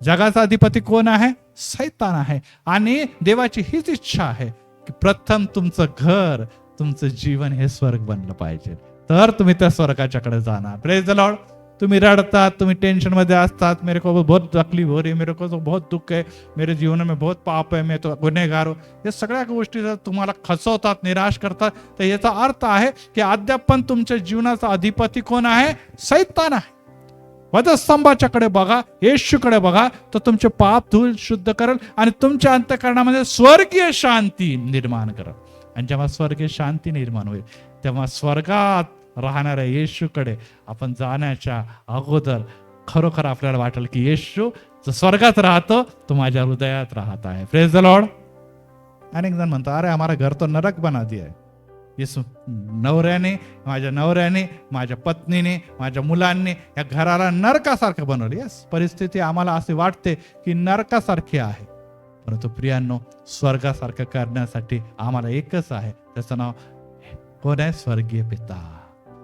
जगाचा अधिपती कोण आहे? सैतान आहे. आणि देवाची हीच इच्छा आहे की प्रथम तुमचं घर, तुमचं जीवन हे स्वर्ग बनलं पाहिजे, तर तुम्ही त्या स्वर्गाच्याकडे जाणार. Praise the Lord. तुम्ही रडतात, तुम्ही टेंशन मध्ये असतात, मेरे को बहुत तकलीफ हो रही, मेरे को तो बहुत दुःख है, मेरे जीवन में बहुत पाप है, मैं तो गुन्हेगार हूं, या सगळ्या गोष्टी जर तुम्हाला खचवतात, निराश करतात, तर याचा अर्थ आहे की अद्याप पण तुमच्या जीवनाचा अधिपती कोण आहे? सैतान आहे. वधस्तंभाच्याकडे बघा, येशूकडे बघा, तर तुमचे पाप धूळ शुद्ध करेल आणि तुमच्या अंतःकरणामध्ये स्वर्गीय शांती निर्माण करेल. आणि जेव्हा स्वर्गीय शांती निर्माण होईल तेव्हा स्वर्गात राहणाऱ्या येशूकडे आपण जाण्याच्या अगोदर खरोखर आपल्याला वाटेल की येशू जो स्वर्गात राहतो तो माझ्या हृदयात राहत आहे. Praise the Lord. अनेक जण म्हणतात, अरे हमारा घर तो नरक बना दिया है. येशू नवऱ्याने, माझ्या नवऱ्याने, माझ्या पत्नीने, माझ्या मुलांनी या घराला नरकासारखं बनवलं. यस, परिस्थिती आम्हाला असे वाटते की नरकासारखी आहे, परंतु प्रियांनो, स्वर्गासारखं करण्यासाठी आम्हाला एकच आहे, त्याचं नाव कोण आहे? स्वर्गीय पिता.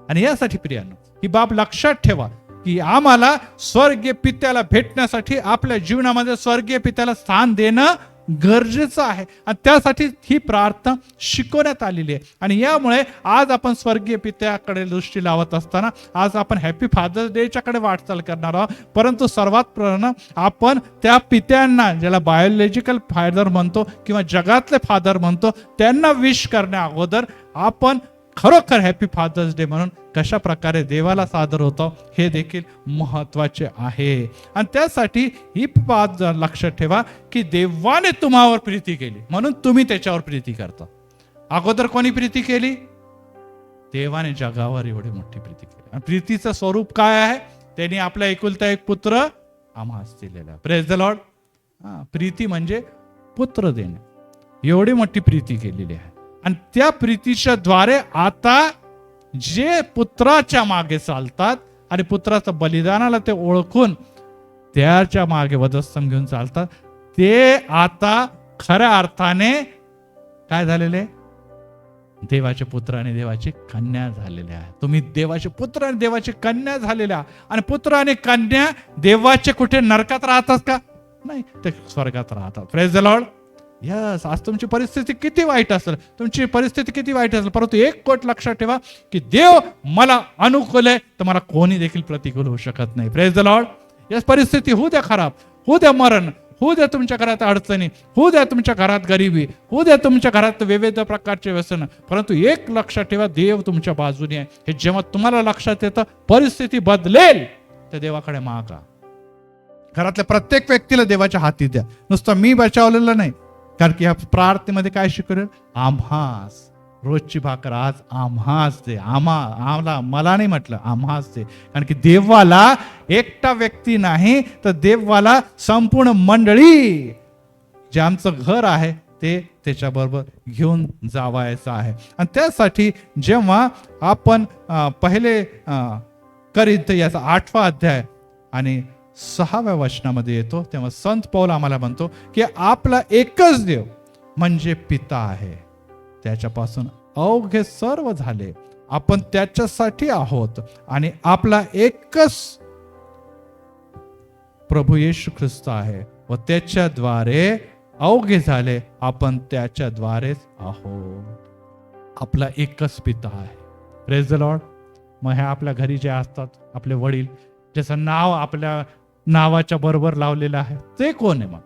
आणि यासाठी प्रियांनो ही बाब लक्षात ठेवा की आम्हाला स्वर्गीय पित्याला भेटण्यासाठी आपल्या जीवनामध्ये स्वर्गीय पित्याला स्थान देणं गरजेचं आहे. आणि त्यासाठी ही प्रार्थना शिकवण्यात आलेली आहे. आणि यामुळे आज आपण स्वर्गीय पित्याकडे दृष्टी लावत असताना आज आपण हॅपी फादर्स डेच्याकडे वाटचाल करणार आहोत. परंतु सर्वात प्रथम आपण त्या पित्यांना, ज्याला बायोलॉजिकल फादर म्हणतो किंवा जगातले फादर म्हणतो, त्यांना विश करण्या अगोदर आपण खरोखर हॅपी फादर्स डे म्हणून कशा प्रकारे देवाला सादर होतो हे देखील महत्वाचे आहे. आणि त्यासाठी ही बात लक्षात ठेवा की देवाने तुम्हावर प्रीती केली म्हणून तुम्ही त्याच्यावर प्रीती करता. अगोदर कोणी प्रीती केली? देवाने जगावर एवढी मोठी प्रीती केली. आणि प्रीतीचं स्वरूप काय आहे? त्यांनी आपला एकुलता एक पुत्र आम्हास दिलेला. Praise the Lord. प्रीती म्हणजे पुत्र देणे, एवढी मोठी प्रीती केलेली आहे. आणि त्या प्रीतीच्या द्वारे आता जे पुत्राच्या मागे चालतात आणि पुत्राचं बलिदानाला ते ओळखून त्याच्या मागे वधस्तंभ घेऊन चालतात, ते आता खऱ्या अर्थाने काय झालेले? देवाचे पुत्र आणि देवाची कन्या झालेले आहे. तुम्ही देवाचे पुत्र आणि देवाची कन्या झालेल्या. आणि पुत्र आणि कन्या देवाचे कुठे नरकात राहतात का? नाही, ते स्वर्गात राहतात. Praise the Lord. यस, आज तुमची परिस्थिती किती वाईट असेल, तुमची परिस्थिती किती वाईट असेल, परंतु एक गोष्ट लक्षात ठेवा की देव मला अनुकूल आहे तर मला कोणी देखील प्रतिकूल होऊ शकत नाही. Praise the Lord. यस, परिस्थिती होऊ द्या खराब, होऊ द्या मरण, होऊ द्या तुमच्या घरात अडचणी, होऊ द्या तुमच्या घरात गरिबी, होऊ द्या तुमच्या घरात विविध प्रकारचे व्यसन, परंतु एक लक्षात ठेवा, देव तुमच्या बाजूने आहे. हे जेव्हा तुम्हाला लक्षात येतं, परिस्थिती बदलेल, तर देवाकडे मागा. घरातल्या प्रत्येक व्यक्तीला देवाच्या हाती द्या. नुसतं मी बचावलेलं नाही, कारण की या प्रार्थनेमध्ये काय शिकवलं? आम्हास रोजची भाकर आज आम्हास दे. आम्हाला, मला नाही म्हटलं, आम्हास दे. कारण की देवाला एकटा व्यक्ती नाही, तर देवाला संपूर्ण मंडळी, जे आमचं घर आहे ते त्याच्याबरोबर घेऊन जावायचं आहे. आणि त्यासाठी जेव्हा आपण पहिले करिंथ याचा 8वा अध्याय आणि 6व्या वचनामध्ये येतो, तेव्हा संत पौल आम्हाला म्हणतो की आपला एकच देव म्हणजे पिता आहे, त्याच्यापासून अवघे सर्व झाले, आपण त्याच्यासाठी आहोत आणि आपला एकच प्रभू येशू ख्रिस्त आहे व त्याच्याद्वारे अवघे झाले, आपण त्याच्याद्वारेच आहोत. आपला एकच पिता आहे. Praise the Lord. मग हे आपल्या घरी जे असतात आपले वडील, ज्याचं नाव आपल्या नावाच्या बरोबर लावलेलं आहे, ते कोण आहे? मग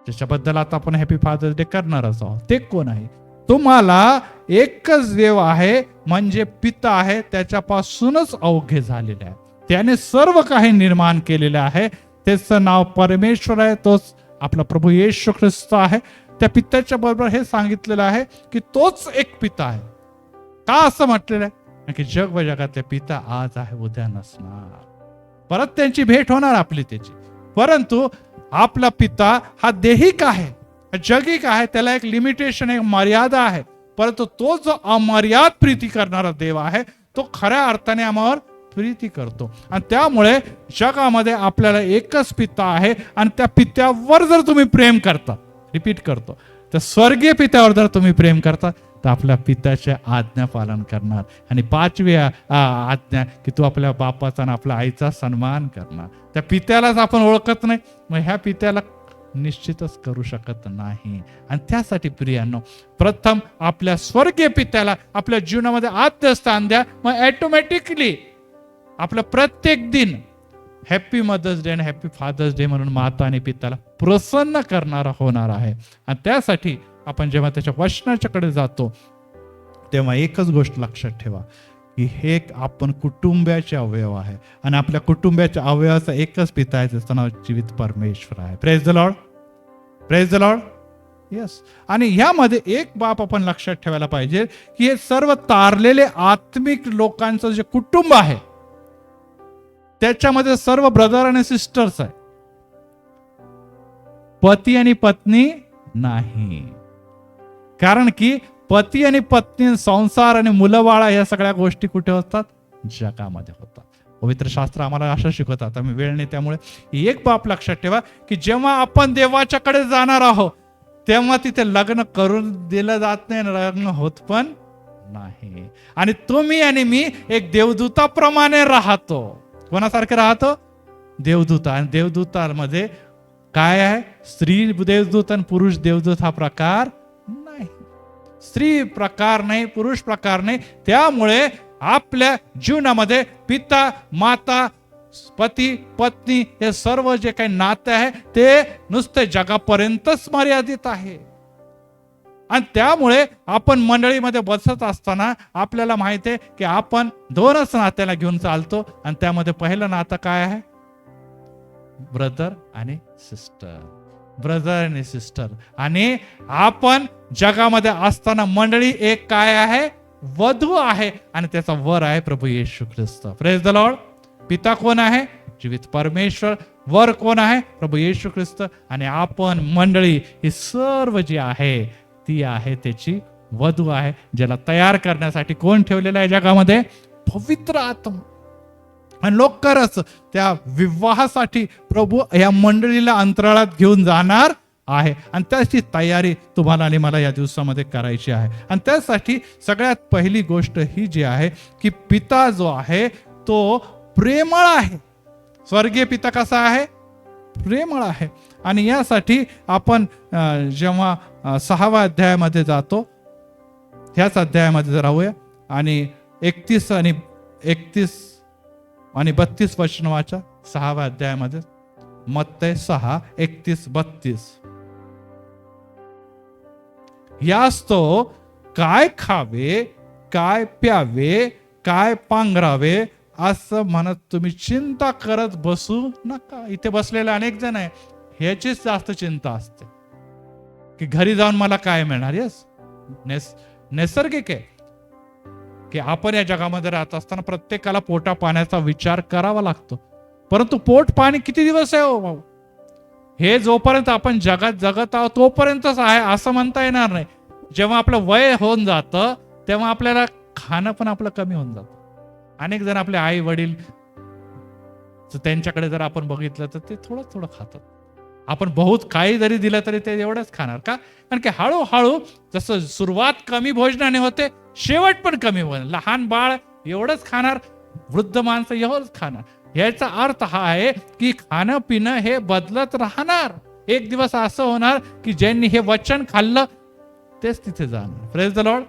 ज्याच्याबद्दल आता आपण हॅपी फादर्स डे करणारच आहोत, ते कोण आहे? तुम्हाला एकच देव आहे म्हणजे पिता आहे, त्याच्यापासूनच अवघे झालेले आहे, त्याने सर्व काही निर्माण केलेले आहे, त्याचं नाव परमेश्वर आहे, तोच आपला प्रभू येशू ख्रिस्त आहे. त्या पित्याच्या बरोबर हे सांगितलेलं आहे की तोच एक पिता आहे. का असं म्हटलेलं आहे? की जग व जगातले पिता आज आहे उद्या नसणार, परत त्यांची भेट होणार आपली त्याची. परंतु आपला पिता हा देहिक आहे, जगिक आहे, त्याला एक लिमिटेशन, एक मर्यादा आहे. परंतु तो जो अमर्याद प्रीती करणारा देव आहे, तो खऱ्या अर्थाने आम्हावर प्रीती करतो. आणि त्यामुळे जगामध्ये आपल्याला एकच पिता आहे आणि त्या पित्यावर जर तुम्ही प्रेम करता, रिपीट करतो, त्या स्वर्गीय पित्यावर जर तुम्ही प्रेम करता तर आपल्या पित्याच्या आज्ञा पालन करणार. आणि 5वी आज्ञा की तू आपल्या बापाचा आणि आपल्या आईचा सन्मान करणार. त्या पित्यालाच आपण ओळखत नाही, मग ह्या पित्याला निश्चितच करू शकत नाही. आणि त्यासाठी प्रियांनो, प्रथम आपल्या स्वर्गीय पित्याला आपल्या जीवनामध्ये आद्य स्थान द्या, मग ऑटोमॅटिकली आपलं प्रत्येक दिन हॅपी मदर्स डे आणि हॅपी फादर्स डे म्हणून माता आणि पित्याला प्रसन्न करणारा होणार आहे. आणि त्यासाठी आपण जेव्हा त्याच्या वचनाच्याकडे जातो तेव्हा एकच गोष्ट लक्षात ठेवा की हे आपण कुटुंबाचे अवयव आहे आणि आपल्या कुटुंबाच्या अवयवाचा एकच पिता आहे, त्याचं नाव जीवित परमेश्वर आहे. Praise the Lord. Praise the Lord. Yes. आणि ह्यामध्ये एक बाब आपण लक्षात ठेवायला पाहिजे की हे सर्व तारलेले आत्मिक लोकांचं जे कुटुंब आहे त्याच्यामध्ये सर्व ब्रदर आणि सिस्टर्स आहे, पती आणि पत्नी नाही. कारण की पती आणि पत्नी, संसार आणि मुलं बाळा या सगळ्या गोष्टी कुठे होतात? जगामध्ये होतात. पवित्र शास्त्र आम्हाला असं शिकवतात. आम्ही वेळ नाही त्यामुळे एक बाब लक्षात ठेवा की जेव्हा आपण देवाच्याकडे जाणार आहोत तेव्हा तिथे लग्न करून दिलं जात नाही, लग्न होत पण नाही. आणि तुम्ही आणि मी एक देवदूताप्रमाणे राहतो. कोणासारखे राहतो? देवदूत. आणि देवदूतामध्ये काय आहे? स्त्री देवदूत आणि पुरुष देवदूत हा प्रकार नाही. स्त्री प्रकार नाही, पुरुष प्रकार नाही. त्यामुळे आपल्या जीवनामध्ये पिता, माता, पती, पत्नी हे सर्व जे काही नाते आहे ते नुसते जगापर्यंतच मर्यादित आहे. आणि त्यामुळे आपण मंडळीमध्ये बसत असताना आपल्याला माहिती आहे की आपण 2च नात्याला घेऊन चालतो. आणि त्यामध्ये पहिलं नातं काय आहे? ब्रदर आणि सिस्टर. ब्रदर आणि सिस्टर. आणि आपण जगामध्ये असताना मंडळी एक काय आहे? वधू आहे. आणि त्याचा वर आहे प्रभू Yeshu Khrist. Praise the Lord. पिता कोण आहे? जीवित परमेश्वर. वर कोण आहे? प्रभू येशू ख्रिस्त. आणि आपण मंडळी ही सर्व जी आहे ती आहे त्याची वधू आहे, ज्याला तयार करण्यासाठी कोण ठेवलेलं आहे जगामध्ये? पवित्र आत्मा. आणि लवकरच त्या विवाहासाठी प्रभू या मंडळीला अंतराळात घेऊन जाणार आहे. आणि त्याची तयारी तुम्हाला आणि मला या दिवसामध्ये करायची आहे. आणि त्यासाठी सगळ्यात पहिली गोष्ट ही जी आहे की पिता जो आहे तो प्रेमळ आहे. स्वर्गीय पिता कसा आहे? प्रेमळ आहे. आणि यासाठी आपण जेव्हा 6व्या अध्यायामध्ये जातो, ह्याच अध्यायामध्ये राहूया आणि 31 आणि 32 वचन वाचा. 6व्या अध्यायामध्ये मत्तय 6:31-32. यास तो काय खावे, काय प्यावे, काय पांघरावे असं म्हणत तुम्ही चिंता करत बसू नका. इथे बसलेले अनेक जण आहे, ह्याचीच जास्त चिंता असते की घरी जाऊन मला काय मिळणार. यस, नैसर्गिक आहे की आपण या जगामध्ये राहत असताना प्रत्येकाला पोटा पाण्याचा विचार करावा लागतो. परंतु पोट पाणी किती दिवस आहे हो भाऊ? हे जोपर्यंत आपण जगात जगत आहोत तोपर्यंतच आहे असं म्हणता येणार नाही. जेव्हा आपलं वय होऊन जातं तेव्हा आपल्याला खाणं पण आपलं कमी होऊन जातं. अनेक जण आपले आई वडील तर त्यांच्याकडे जर आपण बघितलं तर ते थोडं थोडं खातात. आपण बहुत काही जरी दिलं तरी ते एवढंच खाणार का? कारण की हळूहळू जसं सुरुवात कमी भोजनाने होते, शेवट पण कमी भोजन. लहान बाळ एवढंच खाणार, वृद्ध माणसं एवढंच खाणार. याचा अर्थ हा आहे की खाणं पिणं हे बदलत राहणार. एक दिवस असं होणार की ज्यांनी हे वचन खाल्लं तेच तिथे जाणार. Praise the Lord.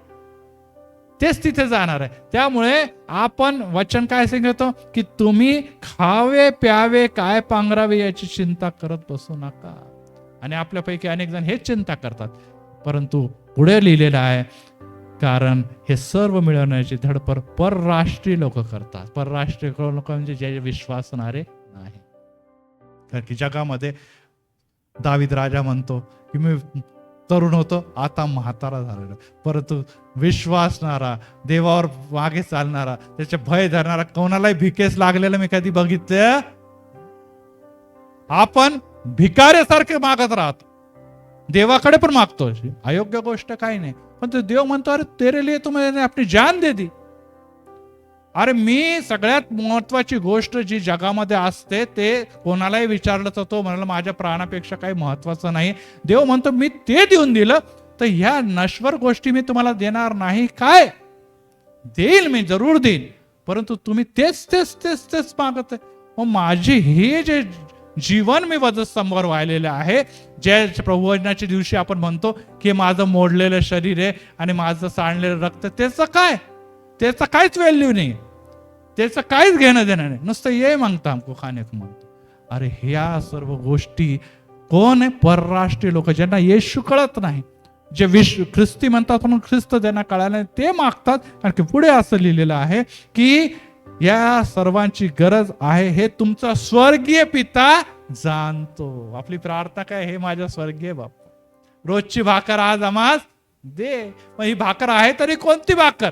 तेच तिथे जाणार आहे. त्यामुळे आपण वचन काय सांगतो की तुम्ही खावे प्यावे काय पांघरावे याची चिंता करत बसू नका. आणि आपल्यापैकी अनेक जण हेच चिंता करतात, परंतु पुढे लिहिलेलं आहे कारण हे सर्व मिळवण्याची धडपड परराष्ट्रीय लोक करतात. परराष्ट्रीय लोक म्हणजे जे विश्वासणारे नाही. कारण की जगामध्ये दावीद राजा म्हणतो की मी तरुण होतो, आता म्हातारा झालेलो, परंतु विश्वासणारा, देवावर मागे चालणारा, त्याचे भय धरणारा, कोणालाही भिकेस लागलेलं मी कधी बघितलं? आपण भिकाऱ्यासारखे मागत राहतो, देवाकडे पण मागतो. अयोग्य गोष्ट काही नाही, पण तो देव म्हणतो अरे तेरे लिए तुम्ही आपली जान दे दी. अरे मी सगळ्यात महत्वाची गोष्ट जी जगामध्ये असते ते कोणालाही विचारलं तर तो म्हणाला माझ्या प्राणापेक्षा काही महत्वाचं नाही. देव म्हणतो मी ते देऊन दिलं तर ह्या नश्वर गोष्टी मी तुम्हाला देणार नाही. काय देईल? मी जरूर देईल, परंतु तुम्ही तेच तेच तेच तेच मागत आहे. मग माझी हे जे जीवन मी वधस्तंभावर वाहिलेलं आहे, ज्या प्रभुवचनाच्या दिवशी आपण म्हणतो की माझं मोडलेलं शरीर आहे आणि माझं सांडलेलं रक्त, त्याचं काय? त्याचं काहीच व्हॅल्यू नाही, त्याचं काहीच घेणं देणं नाही. नुसतं ये मागता हमको खाणे को म्हणतो. अरे ह्या सर्व गोष्टी कोण आहे? परराष्ट्रीय लोक, ज्यांना येशू कळत नाही, जे ख्रिस्ती म्हणतात म्हणून ख्रिस्त ज्यांना कळालं नाही ते मागतात. कारण की पुढे असं लिहिलेलं आहे की या सर्वांची गरज आहे हे तुमचा स्वर्गीय पिता जाणतो. आपली प्रार्थना काय? हे माझ्या स्वर्गीय बाप्पा, रोजची भाकर आज आम्हास दे. मग ही भाकर आहे तरी कोणती भाकर?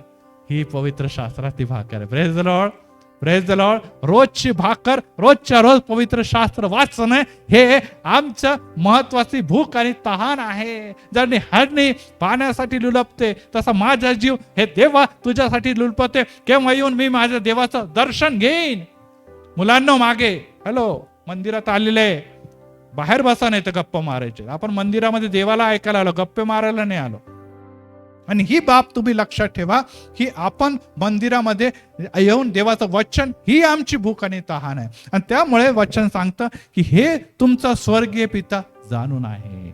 ही पवित्र शास्त्रातली भाकर आहे. Praise the Lord, praise the Lord. रोजची भाकर, रोजच्या रोज पवित्र शास्त्र वाचणं हे आमचं महत्वाची भूक आणि तहान आहे. जर हरणी पाण्यासाठी लुलपते तसा माझा जीव हे देवा तुझ्यासाठी लुलपते. केव्हा येऊन मी माझ्या देवाचं दर्शन घेईन. मुलांना मागे हॅलो मंदिरात आलेले, बाहेर बसा नाही तर गप्पा मारायचे. आपण मंदिरामध्ये देवाला ऐकायला आलो, गप्पे मारायला नाही आलो. आणि ही बाब तुम्ही लक्षात ठेवा की आपण मंदिरामध्ये येऊन देवाचं वचन ही आमची भूक आणि तहान आहे. आणि त्यामुळे वचन सांगतं की हे तुमचा स्वर्गीय पिता जाणून आहे.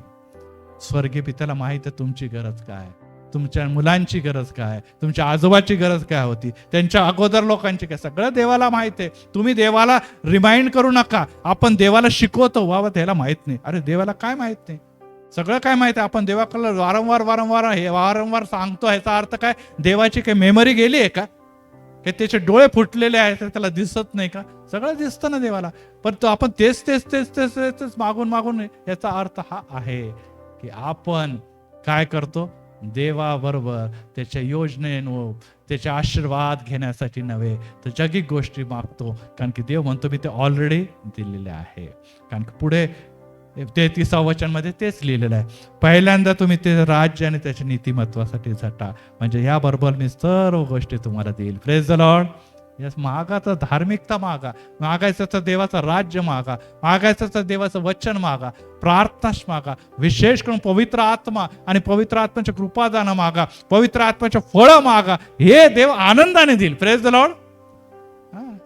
स्वर्गीय पित्याला माहित आहे तुमची गरज काय, तुमच्या मुलांची गरज काय, तुमच्या आजोबाची गरज काय होती, त्यांच्या अगोदर लोकांची काय, सगळं देवाला माहित आहे. तुम्ही देवाला रिमाइंड करू नका. आपण देवाला शिकवतो, बाबा त्याला माहित नाही. अरे देवाला काय माहित नाही? सगळं काय माहिती आहे. आपण देवाकडे वारंवार सांगतो. ह्याचा अर्थ काय? देवाची काही मेमरी गेली आहे का? त्याचे डोळे फुटलेले आहेत, त्याला दिसत नाही का? सगळं दिसतं ना देवाला, पण तो आपण तेच तेच तेच तेच तेच मागून मागून. याचा अर्थ हा आहे की आपण काय करतो? देवाबरोबर त्याच्या योजनेनो त्याचे आशीर्वाद घेण्यासाठी नव्हे तर जगिक गोष्टी मागतो. कारण की देव म्हणतो मी ते ऑलरेडी दिलेले आहे. कारण की पुढे 33 वचन मध्ये तेच लिहिलेलं आहे. पहिल्यांदा तुम्ही ते राज्य आणि त्याच्या नीतिमत्वासाठी झटा, म्हणजे याबरोबर मी सर्व गोष्टी तुम्हाला देईल. Praise the Lord. यस, मागा तर धार्मिकता मागा, मागायचं तर देवाचं राज्य मागा, मागायचं तर देवाचं वचन मागा, प्रार्थनाच मागा, विशेष करून पवित्र आत्मा आणि पवित्र आत्म्याच्या कृपादान मागा, पवित्र आत्म्याच्या फळं मागा. हे देव आनंदाने देईल. Praise the Lord.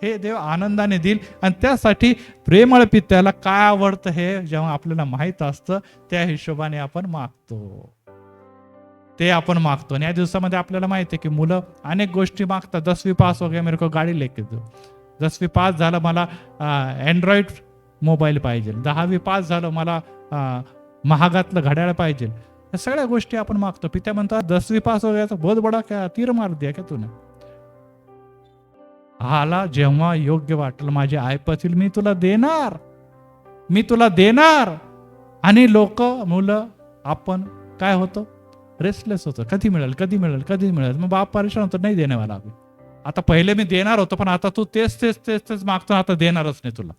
हे देव आनंदाने देईल. आणि त्यासाठी प्रेमळ पित्याला काय आवडतं हे जेव्हा आपल्याला माहित असतं त्या हिशोबाने आपण मागतो, ते आपण मागतो. आणि या दिवसामध्ये आपल्याला माहिती आहे की मुलं अनेक गोष्टी मागतात. 10वी पास हो गया मेरे को गाडी लेके दो, 10वी पास झालं मला अँड्रॉइड मोबाईल पाहिजे, 10वी पास झालं मला महागातलं घड्याळ पाहिजे. या सगळ्या गोष्टी आपण मागतो. पित्या म्हणतात 10वी पास हो गया तो बहुत बडा क्या तीर मार दिया क्या तूने. हाला जेव्हा योग्य वाटेल माझे ऐपतील मी तुला देणार, मी तुला देणार. आणि लोक मुलं आपण काय होतो? रेस्टलेस होतो. कधी मिळेल कधी मिळेल कधी मिळेल. मग बाप परेशान होतो, नाही देण्यावाला. आता पहिले मी देणार होतो पण आता तू तेच तेच तेच तेच मागतो, आता देणारच नाही तुला.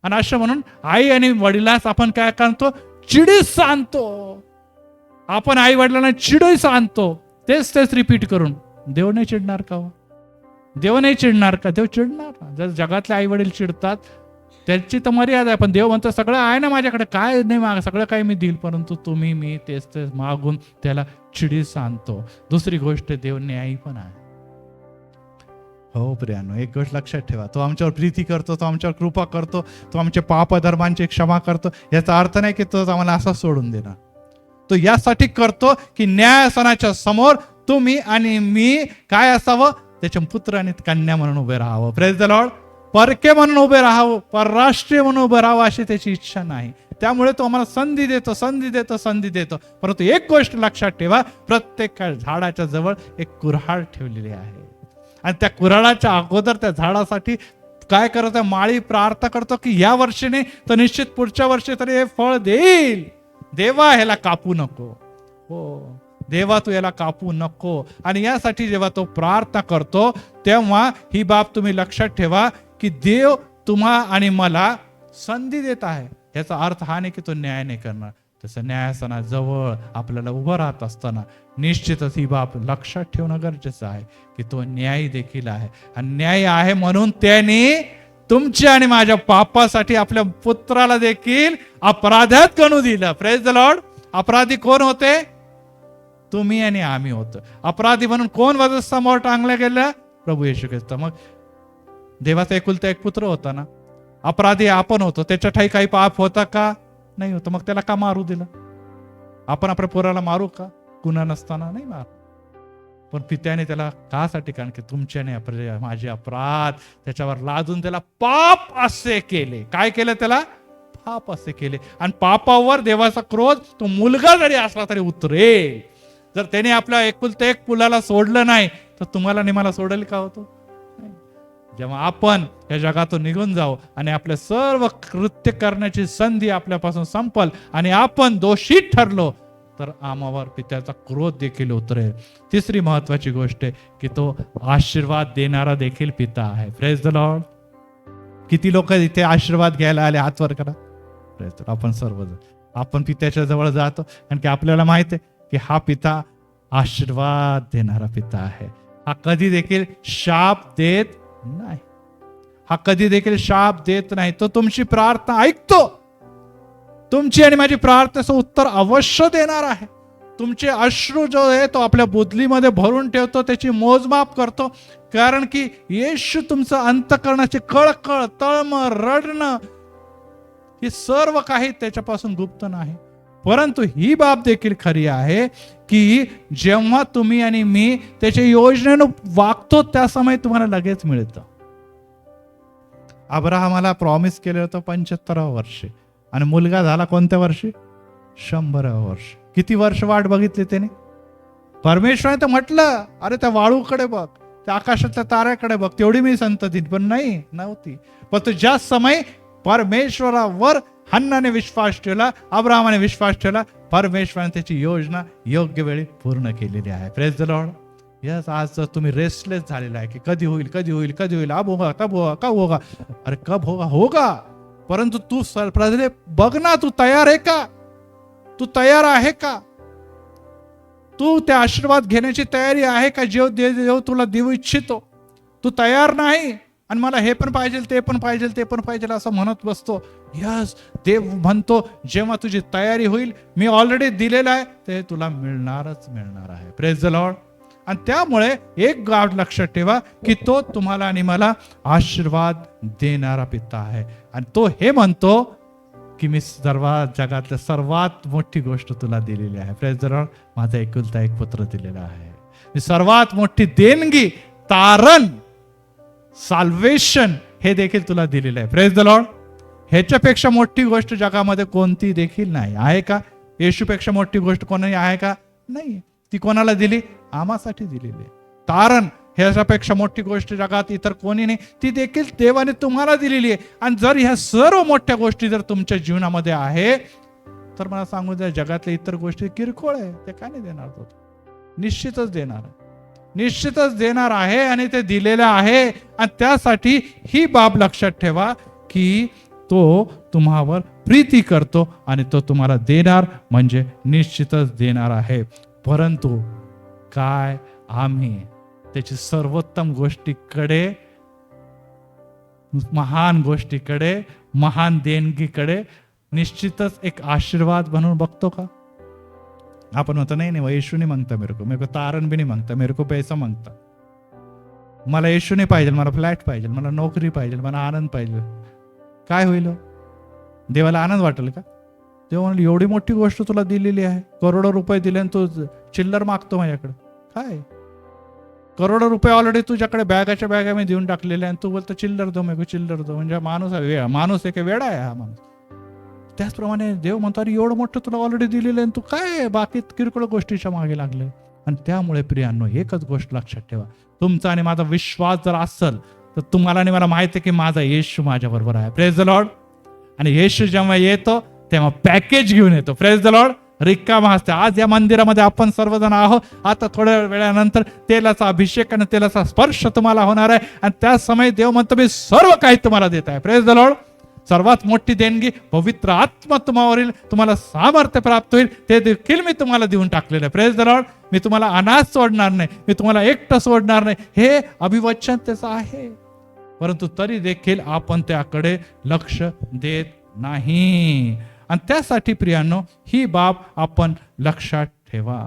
आणि असं म्हणून आई आणि वडिलास आपण काय करतो? चिडीस आणतो. आपण आई वडिलांना चिडीस आणतो, तेच तेच रिपीट करून. देव नाही चिडणार का? देव नाही चिडणार का? देव चिडणार. जर जगातले आई वडील चिडतात त्याची तर मर्यादा आहे. पण देव म्हणतो सगळं आहे ना माझ्याकडे, काय नाही माग, सगळं काही मी देईल, परंतु तुम्ही मी तेच तेच मागून त्याला चिडीस आणतो. दुसरी गोष्ट, देव न्यायी पण आहे. हो प्रियानो, एक गोष्ट लक्षात ठेवा, तो आमच्यावर प्रीती करतो, तो आमच्यावर कृपा करतो, तो आमच्या पाप धर्मांची क्षमा करतो. याचा अर्थ नाही की तो आम्हाला असा सोडून देणार. तो यासाठी करतो की न्यायासनाच्या समोर तुम्ही आणि मी काय असावं, त्याच्या पुत्र आणि कन्या म्हणून उभे राहावं. Praise the Lord. परके म्हणून उभे राहावं, परराष्ट्रीय म्हणून उभे राहावं अशी त्याची इच्छा नाही. त्यामुळे तो आम्हाला संधी देतो, संधी देतो, संधी देतो. परंतु एक गोष्ट लक्षात ठेवा, प्रत्येक झाडाच्या जवळ एक कुऱ्हाड ठेवलेली आहे आणि त्या कुऱ्हाडाच्या अगोदर त्या झाडासाठी काय करतो, माळी प्रार्थना करतो की या वर्षी नाही तर निश्चित पुढच्या वर्षी तरी हे फळ देईल. देवा ह्याला कापू नको, हो देवा तू याला कापू नको. आणि यासाठी जेव्हा तो प्रार्थना करतो तेव्हा ही बाब तुम्ही लक्षात ठेवा की देव तुम्हा आणि मला संधी देत आहे. याचा अर्थ हा नाही की तो न्याय नाही करणार. तसं न्यायासनाजवळ आपल्याला उभं राहत असताना निश्चितच ही बाब लक्षात ठेवणं गरजेचं आहे की तो न्यायी देखील आहे. आणि न्याय आहे म्हणून त्याने तुमच्या आणि माझ्या पापासाठी आपल्या पुत्राला देखील अपराधात गणू दिलं. Praise the Lord. अपराधी कोण होते? तुम्ही आणि आम्ही होतो. अपराधी म्हणून कोण वधस्तंभावर टांगलं गेलं? प्रभू येशू ख्रिस्त. मग देवाचा एकुलता एक पुत्र होता ना, अपराधी आपण होतो, त्याच्या ठाई काही पाप होता का? नाही होतं. मग त्याला का मारू दिलं? आपण आपल्या पोराला मारू का? गुन्हा नसताना नाही मारू. पण पित्याने त्याला कासाठी, कारण की तुमच्याने माझे अपराध त्याच्यावर लादून त्याला पाप असे केले. काय केलं त्याला? पाप असे केले. आणि पापावर देवाचा क्रोध तो मुलगा जरी असला तरी उतरेल. जर त्याने आपल्या एकुलते एक मुलाला सोडलं नाही तर तुम्हाला आणि मला सोडेल का होतो? जेव्हा आपण या जगातून निघून जाऊ आणि आपले सर्व कृत्य करण्याची संधी आपल्यापासून संपल आणि आपण दोषी ठरलो तर आम्हावर पित्याचा क्रोध देखील उतरेल. तिसरी महत्वाची गोष्ट आहे की तो आशीर्वाद देणारा देखील पिता आहे. Praise the Lord. किती लोक इथे आशीर्वाद घ्यायला आले? हात वर करा. Praise the Lord. आपण सर्वजण आपण पित्याच्या जवळ जातो कारण की आपल्याला माहित आहे की हा पिता आशीर्वाद देणारा पिता आहे. हा कधी देखील शाप देत नाही. हा कधी देखील शाप देत नाही. तो तुमची प्रार्थना ऐकतो. तुमची आणि माझी प्रार्थनेचं उत्तर अवश्य देणार आहे. तुमचे अश्रू जो आहे तो आपल्या बुदलीमध्ये भरून ठेवतो, त्याची मोजमाप करतो. कारण की येशू तुमचं अंतःकरणाची कळकळ, तळमळ, रडणं हे सर्व काही त्याच्यापासून गुप्त नाही. परंतु ही बाब देखील खरी आहे की जेव्हा तुम्ही आणि मी त्याच्या योजनेनं वागतो त्या समय तुम्हाला लगेच मिळतं. अब्राहमाला प्रॉमिस केलं होतं 75व्या वर्षी आणि मुलगा झाला कोणत्या वर्षी? 100व्या वर्षी. किती वर्ष वाट बघितली त्याने? परमेश्वराने तर म्हटलं अरे त्या वाळूकडे बघ, त्या आकाशातल्या ताऱ्याकडे बघ, तेवढी मी संतती, पण नव्हती. पण तो ज्या समय परमेश्वरावर हन्नाने विश्वास ठेवला, अब्राहमाने विश्वास ठेवला, परमेश्वराने त्याची योजना योग्य वेळी पूर्ण केलेली आहे. Praise the Lord. यस. आज तुम्ही रेस्टलेस झालेला आहे की कधी होईल, कधी होईल, कधी होईल, अब होगा, कब होगा, कब होगा. अरे कब होगा होगा, परंतु तू पहिले बघ ना, तू तयार आहे का? तू तयार आहे का? तू त्या आशीर्वाद घेण्याची तयारी आहे का? देव तुला देऊ इच्छितो. तू तयार नाही आणि मला हे पण पाहिजे, ते पण पाहिजे, ते पण पाहिजे असं म्हणत बसतो. यस. देव म्हणतो जेव्हा तुझी तयारी होईल, मी ऑलरेडी दिलेलं आहे, ते तुला मिळणारच मिळणार आहे. Praise the Lord. आणि त्यामुळे एक गोष्ट लक्षात ठेवा की तो तुम्हाला आणि मला आशीर्वाद देणारा पिता आहे. आणि तो हे म्हणतो की मी जगातल्या सर्वात मोठी गोष्ट तुला दिलेली आहे. Praise the Lord. माझा एकुलता एक पुत्र दिलेला आहे. मी सर्वात मोठी देणगी, तारण, साल्वेशन हे देखील तुला दिलेलं आहे. Praise the Lord. ह्याच्यापेक्षा मोठी गोष्ट जगामध्ये कोणती देखील नाही. आहे का? येशूपेक्षा मोठी गोष्ट कोणाही आहे का? नाही. ती कोणाला दिली? आम्हासाठी दिलेली आहे. तारण ह्याच्यापेक्षा मोठी गोष्ट जगात इतर कोणी नाही, ती देखील देवाने तुम्हाला दिलेली आहे. आणि जर ह्या सर्व मोठ्या गोष्टी जर तुमच्या जीवनामध्ये आहे तर मला सांगू द्या, जगातल्या इतर गोष्टी किरकोळ आहे, ते काय नाही देणार. तो निश्चितच देणार आहे, निश्चितच देणार आहे आणि ते दिलेलं आहे. आणि त्यासाठी ही बाब लक्षात ठेवा की तो तुम्हावर प्रीती करतो आणि तो तुम्हाला देणार म्हणजे निश्चितच देणार आहे. परंतु काय आम्ही त्याची सर्वोत्तम गोष्टीकडे, महान गोष्टीकडे महान देणगीकडे निश्चितच एक आशीर्वाद म्हणून बघतो का? आपण म्हणतो नाही नाही, येशू नाही मागता मेरे को तारण भी नहीं मागता, मेरे को पैसा मागता. मला येशू नाही पाहिजे, मला फ्लॅट पाहिजे, मला नोकरी पाहिजे, मला आनंद पाहिजे. काय होईल? देवाला आनंद वाटेल का? तेव्हा म्हणलं एवढी मोठी गोष्ट तुला दिलेली आहे, करोडो रुपये दिले आणि तू चिल्लर मागतो माझ्याकडे. काय करोडो रुपये ऑलरेडी तुझ्याकडे बॅगाच्या बॅगा मी देऊन टाकलेले आणि तू बोलतो चिल्लर दो मेको, चिल्लर दो. म्हणजे माणूस एक वेडा आहे हा माणूस. त्याचप्रमाणे देव म्हणतो अरे एवढं मोठं तुला ऑलरेडी दिलेलं आहे, तू काय बाकी किरकोळ गोष्टीच्या मागे लागले. आणि त्यामुळे प्रियांनो एकच गोष्ट लक्षात ठेवा, तुमचा आणि माझा विश्वास जर असेल तर तुम्हाला आणि मला माहिती आहे की माझा येशू माझ्या बरोबर आहे. Praise the Lord. आणि येशू जेव्हा येतो तेव्हा पॅकेज घेऊन येतो. Praise the Lord. रिकामा असते. आज या मंदिरामध्ये आपण सर्वजण आहोत. आता थोड्या वेळानंतर तेलाचा अभिषेक आणि तेलाचा स्पर्श तुम्हाला होणार आहे आणि त्या समय देव म्हणतो मी सर्व काही तुम्हाला देत आहे. Praise the Lord. सर्वात मोठी देणगी पवित्र आत्मा तुम्हावरील, तुम्हाला सामर्थ्य प्राप्त होईल, ते देखील मी तुम्हाला देऊन टाकलेलं आहे. Praise the Lord. मी तुम्हाला अनाथ सोडणार नाही, मी तुम्हाला एकटं सोडणार नाही, हे अभिवचन त्याचं आहे. परंतु तरी देखील आपण त्याकडे लक्ष देत नाही. आणि त्यासाठी प्रियांनो ही बाब आपण लक्षात ठेवा.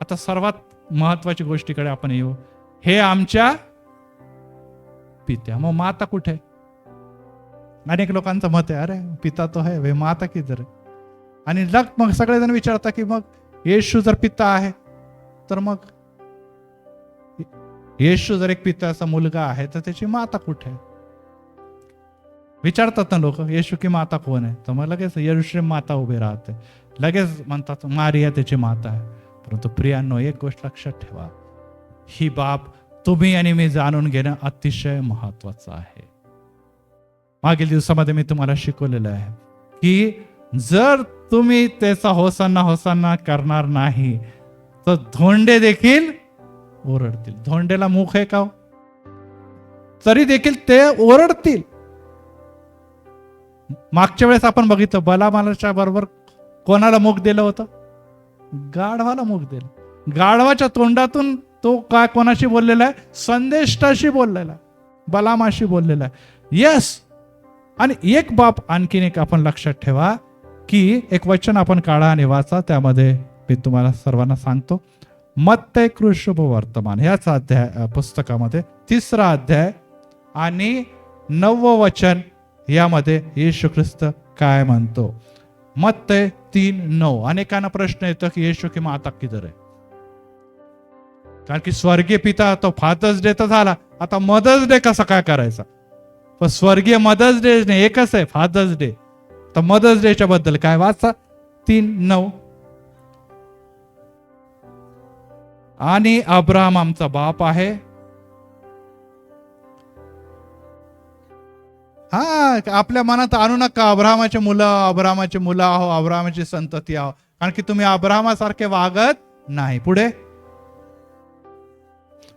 आता सर्वात महत्वाची गोष्टीकडे आपण येऊ. हे आमच्या पित्या. मग माता कुठे? अनेक लोकांचं मत आहे अरे पिता तो है, वे माता किधर है? आणि मग सगळेजण विचारतात की मग येशू जर पिता आहे तर मग येशू जर एक पित्याचा मुलगा आहे तर त्याची माता कुठे आहे? विचारतात ना लोक, येशू की माता कोण आहे? तर मग लगेच यरुशलेम माता उभी राहते, लगेच म्हणतात मारिया त्याची माता आहे. परंतु प्रियांनो एक गोष्ट लक्षात ठेवा, ही बाब तुम्ही आणि मी जाणून घेणं अतिशय महत्वाचं आहे. मागील दिवसामध्ये मी तुम्हाला शिकवलेलं आहे की जर तुम्ही त्याचा होसांना होसांना करणार नाही तर धोंडे देखील ओरडतील. धोंडेला मुख आहे का? तरी देखील ते ओरडतील. मागच्या वेळेस आपण बघितलं बलामालाच्या बरोबर कोणाला मुख दिलं होतं? गाढवाला मुख दिलं. गाढवाच्या तोंडातून तो काय कोणाशी बोललेला आहे? संदेष्टाशी बोललेला आहे, बलामाशी बोललेला आहे. यस. आणि एक बाब आणखीन एक आपण लक्षात ठेवा की एक वचन आपण काढा आणि वाचा. त्यामध्ये मी तुम्हाला सर्वांना सांगतो. मत्तय कृषभ वर्तमान ह्याच अध्याय पुस्तकामध्ये 3रा अध्याय आणि 9वं वचन यामध्ये येशू ख्रिस्त काय म्हणतो? मत्तय 3:9. अनेकांना प्रश्न येतो की येशू की माता किधर आहे? कारण की स्वर्गीय पिता तो फादर्स डे तर झाला, आता मदर्स डे कसा काय करायचा? पण स्वर्गीय मदर्स डे नाही, एकच आहे फादर्स डे. तर मदर्स डेच्या बद्दल काय वाचा 3:9. आणि अब्राहम आमचा बाप आहे. हा आपल्या मनात आणू नका अब्राहमाचे मुलं आहो, अब्राहमाची संतती आहो, कारण की तुम्ही अब्राहमासारखे वागत नाही. पुढे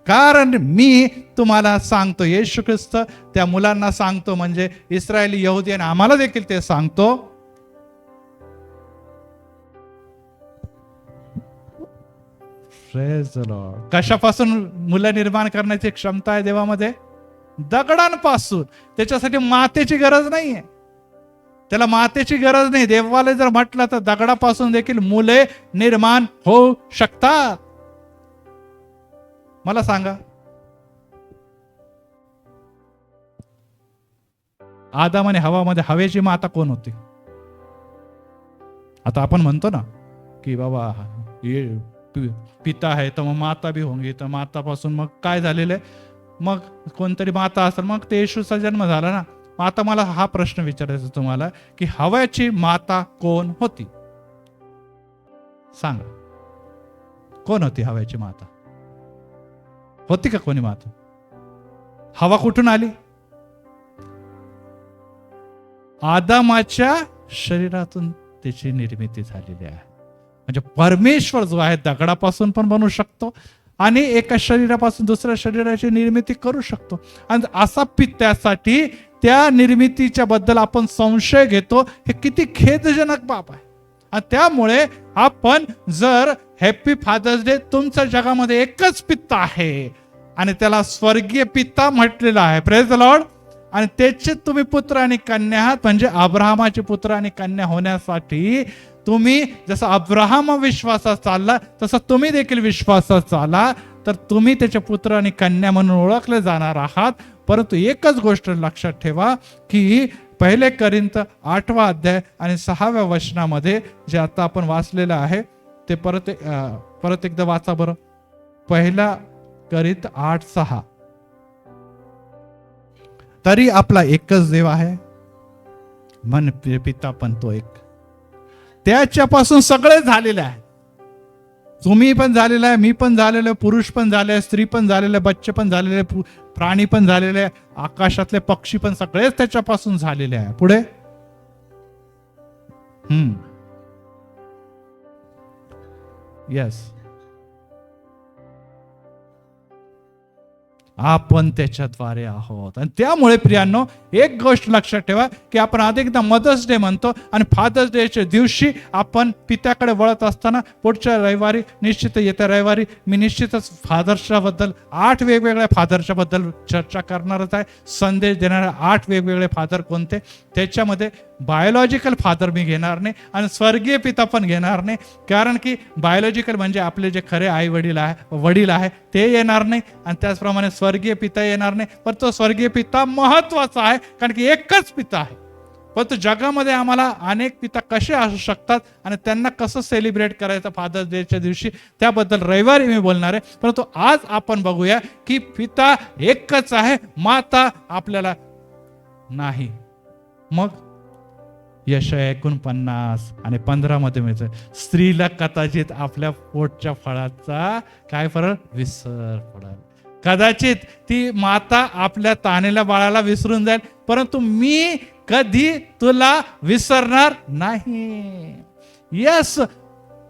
कारण मी तुम्हाला सांगतो, येशू ख्रिस्त त्या मुलांना सांगतो, म्हणजे इस्रायली यहुदी आणि आम्हाला देखील ते सांगतो. कशापासून मुलं निर्माण करण्याची क्षमता आहे देवामध्ये? दगडांपासून. त्याच्यासाठी मातेची गरज नाहीये, त्याला मातेची गरज नाही. देवाला जर म्हटलं तर दगडापासून देखील मुले निर्माण होऊ शकतात. मला सांगा, आदम आणि हवामध्ये हवेची माता कोण होती? आता आपण म्हणतो ना की बाबा पिता आहे तर मग माता भी होंगी, तर मातापासून मग काय झालेलं आहे? मग कोणतरी माता असेल, मग ते येशूचा जन्म झाला ना. आता मला हा प्रश्न विचारायचा तुम्हाला की हव्याची माता कोण होती? सांगा, कोण होती हव्याची माता? होती का कोणी माता? हवा कुठून आली? आदामाच्या शरीरातून त्याची निर्मिती झालेली आहे. म्हणजे परमेश्वर जो आहे दगडापासून पण बनवू शकतो आणि एका शरीरापासून दुसऱ्या शरीराची निर्मिती करू शकतो. आणि असा पित्यासाठी त्या निर्मितीच्या बद्दल आपण संशय घेतो, हे किती खेदजनक बाब आहे. आणि त्यामुळे आपण जर हॅपी फादर्स डे, तुमच्या जगामध्ये एकच पिता आहे आणि त्याला स्वर्गीय पिता म्हटलेला आहे. Praise the Lord. आणि त्याचे तुम्ही पुत्र आणि कन्या आहात. म्हणजे अब्राहमाचे पुत्र आणि कन्या होण्यासाठी तुम्ही जसं अब्राहम विश्वासात चालला तसं तुम्ही देखील विश्वासात चाला, तर तुम्ही त्याचे पुत्र आणि कन्या म्हणून ओळखले जाणार आहात. परंतु एकच गोष्ट लक्षात ठेवा की पहिले कोरिन्थ 8 अध्याय आणि 6 वचनामध्ये जे आता आपण वाचलेलं आहे ते परत एकदा वाचा बरं. पहिला कोरिन्थ 8:6. तरी आपला एकच देव आहे, मन पिता पण तो एक. त्याच्यापासून सगळे झालेले आहे. तुम्ही पण झालेला आहे, मी पण झालेलो, पुरुष पण झाले, स्त्री पण झालेले, बच्चे पण झालेले, प्राणी पण झालेले, आकाशातले पक्षी पण सगळेच त्याच्यापासून झालेले आहे. पुढे येस, आपण त्याच्याद्वारे आहोत. आणि त्यामुळे प्रियांनो एक गोष्ट लक्षात ठेवा की आपण अनेकदा मदर्स डे म्हणतो आणि फादर्स डेच्या दिवशी आपण पित्याकडे वळत असताना पुढच्या रविवारी येत्या रविवारी मी निश्चितच फादर्सच्या बद्दल 8 वेगवेगळ्या फादरच्या बद्दल चर्चा करणारच आहे. संदेश देणारे 8 वेगवेगळे फादर कोणते, त्याच्यामध्ये बायोलॉजिकल फादर मी घेणार नाही आणि स्वर्गीय पिता पण घेणार नाही. कारण की बायोलॉजिकल म्हणजे आपले जे खरे आई वडील आहे ते येणार नाही आणि त्याचप्रमाणे स्वर्गीय पिता येणार नाही. पण तो स्वर्गीय पिता महत्वाचा आहे कारण की एकच पिता आहे. परंतु जगामध्ये आम्हाला अनेक पिता कसे असू शकतात आणि त्यांना कसं सेलिब्रेट करायचं फादर्स डेच्या दिवशी त्याबद्दल रविवारी मी बोलणार आहे. परंतु आज आपण बघूया की पिता एकच आहे, माता आपल्याला नाही. मग यशाया 49 आणि 15 मध्ये मिळतं, स्त्रीला कदाचित आपल्या पोटच्या फळाचा काय फरक विसर पडेल. कदाचित ती माता आपल्या तानेल्या बाळाला विसरून जाईल, परंतु मी कधी तुला विसरणार नाही. यस,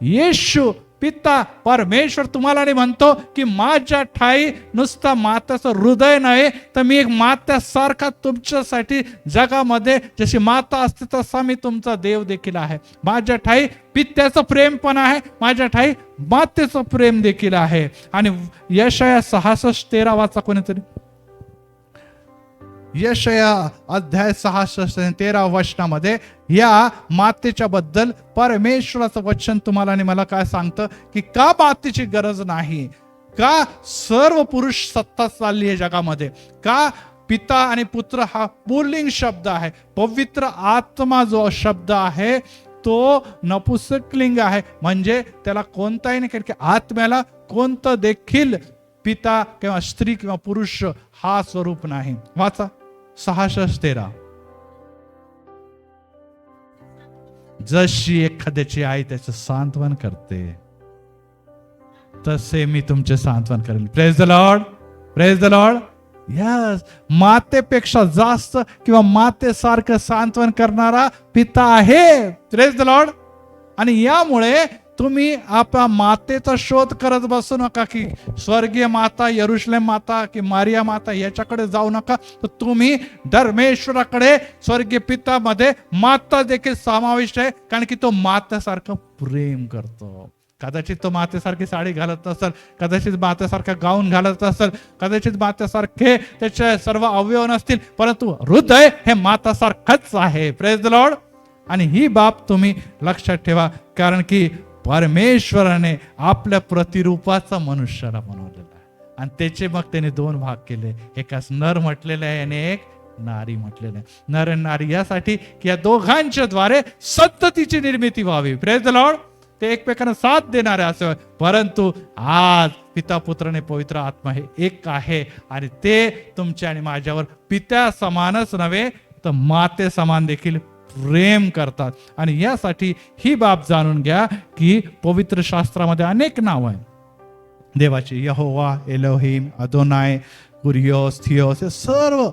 येशू पिता परमेश्वर तुम्हाला आणि म्हणतो की माझ्या ठाई नुसता माताचं हृदय नाही तर मी एक मात्यासारखा तुमच्यासाठी जगामध्ये जशी माता असते तसा मी तुमचा देव देखील आहे. माझ्या ठाई पित्याचं प्रेम पण आहे, माझ्या ठाई मातेचं प्रेम देखील आहे. आणि यशाया 66:13 वाचा कोणीतरी. यशाया अध्याय 66:13 वचनामध्ये या मातेच्या बद्दल परमेश्वराचं वचन तुम्हाला आणि मला काय सांगतं की का मातेची गरज नाही, का सर्व पुरुष सत्ता चालली आहे जगामध्ये, का पिता आणि पुत्र हा पुल्लिंग शब्द आहे, पवित्र आत्मा जो शब्द आहे तो नपुंसकलिंग आहे. म्हणजे त्याला कोणताही नाही की आत्म्याला कोणतं देखील पिता किंवा स्त्री किंवा पुरुष हा स्वरूप नाही. वाचा 66:13. जशी एखाद्याची आई त्याचे सांत्वन करते तसे मी तुमचे सांत्वन करेल. Praise the Lord, praise the Lord. Yes, मातेपेक्षा जास्त किंवा मातेसारखं सांत्वन करणारा पिता आहे. Praise the Lord. आणि यामुळे तुम्ही आपल्या मातेचा शोध करत बसू नका की स्वर्गीय माता, यरुशलेम माता की मारिया माता याच्याकडे जाऊ नका. तर तुम्ही धर्मेश्वराकडे स्वर्गीय पितामध्ये माता देखील समाविष्ट आहे कारण की तो मातेसारखं प्रेम करतो. कदाचित तो मातेसारखी साडी घालत असेल, कदाचित मातेसारखा गाऊन घालत असेल, कदाचित मातेसारखे त्याचे सर्व अवयव नसतील, परंतु हृदय हे मातासारखंच आहे. Praise the Lord. आणि ही बाब तुम्ही लक्षात ठेवा कारण की परमेश्वराने आपल्या प्रतिरूपाचा मनुष्याला बनवलेला आहे आणि त्याचे मग त्याने 2 भाग केले. एकाच नर म्हटलेलं आहे आणि एक नारी म्हटलेलं आहे. नर आणि नारी यासाठी की या दोघांच्या द्वारे संततीची निर्मिती व्हावी. Praise the Lord. ते एकमेकांना साथ देणारे असे. परंतु आज पिता पुत्र आणि पवित्र आत्मा हे एक आहे आणि ते तुमच्या आणि माझ्यावर पित्या समानच नव्हे तर माते समान देखील प्रेम करतात. आणि यासाठी ही बाब जाणून घ्या की पवित्र शास्त्रामध्ये अनेक नाव आहेत देवाची. यहोवा, एलोहिम, अदोनाय, कुरियोस, थियोस हे सर्व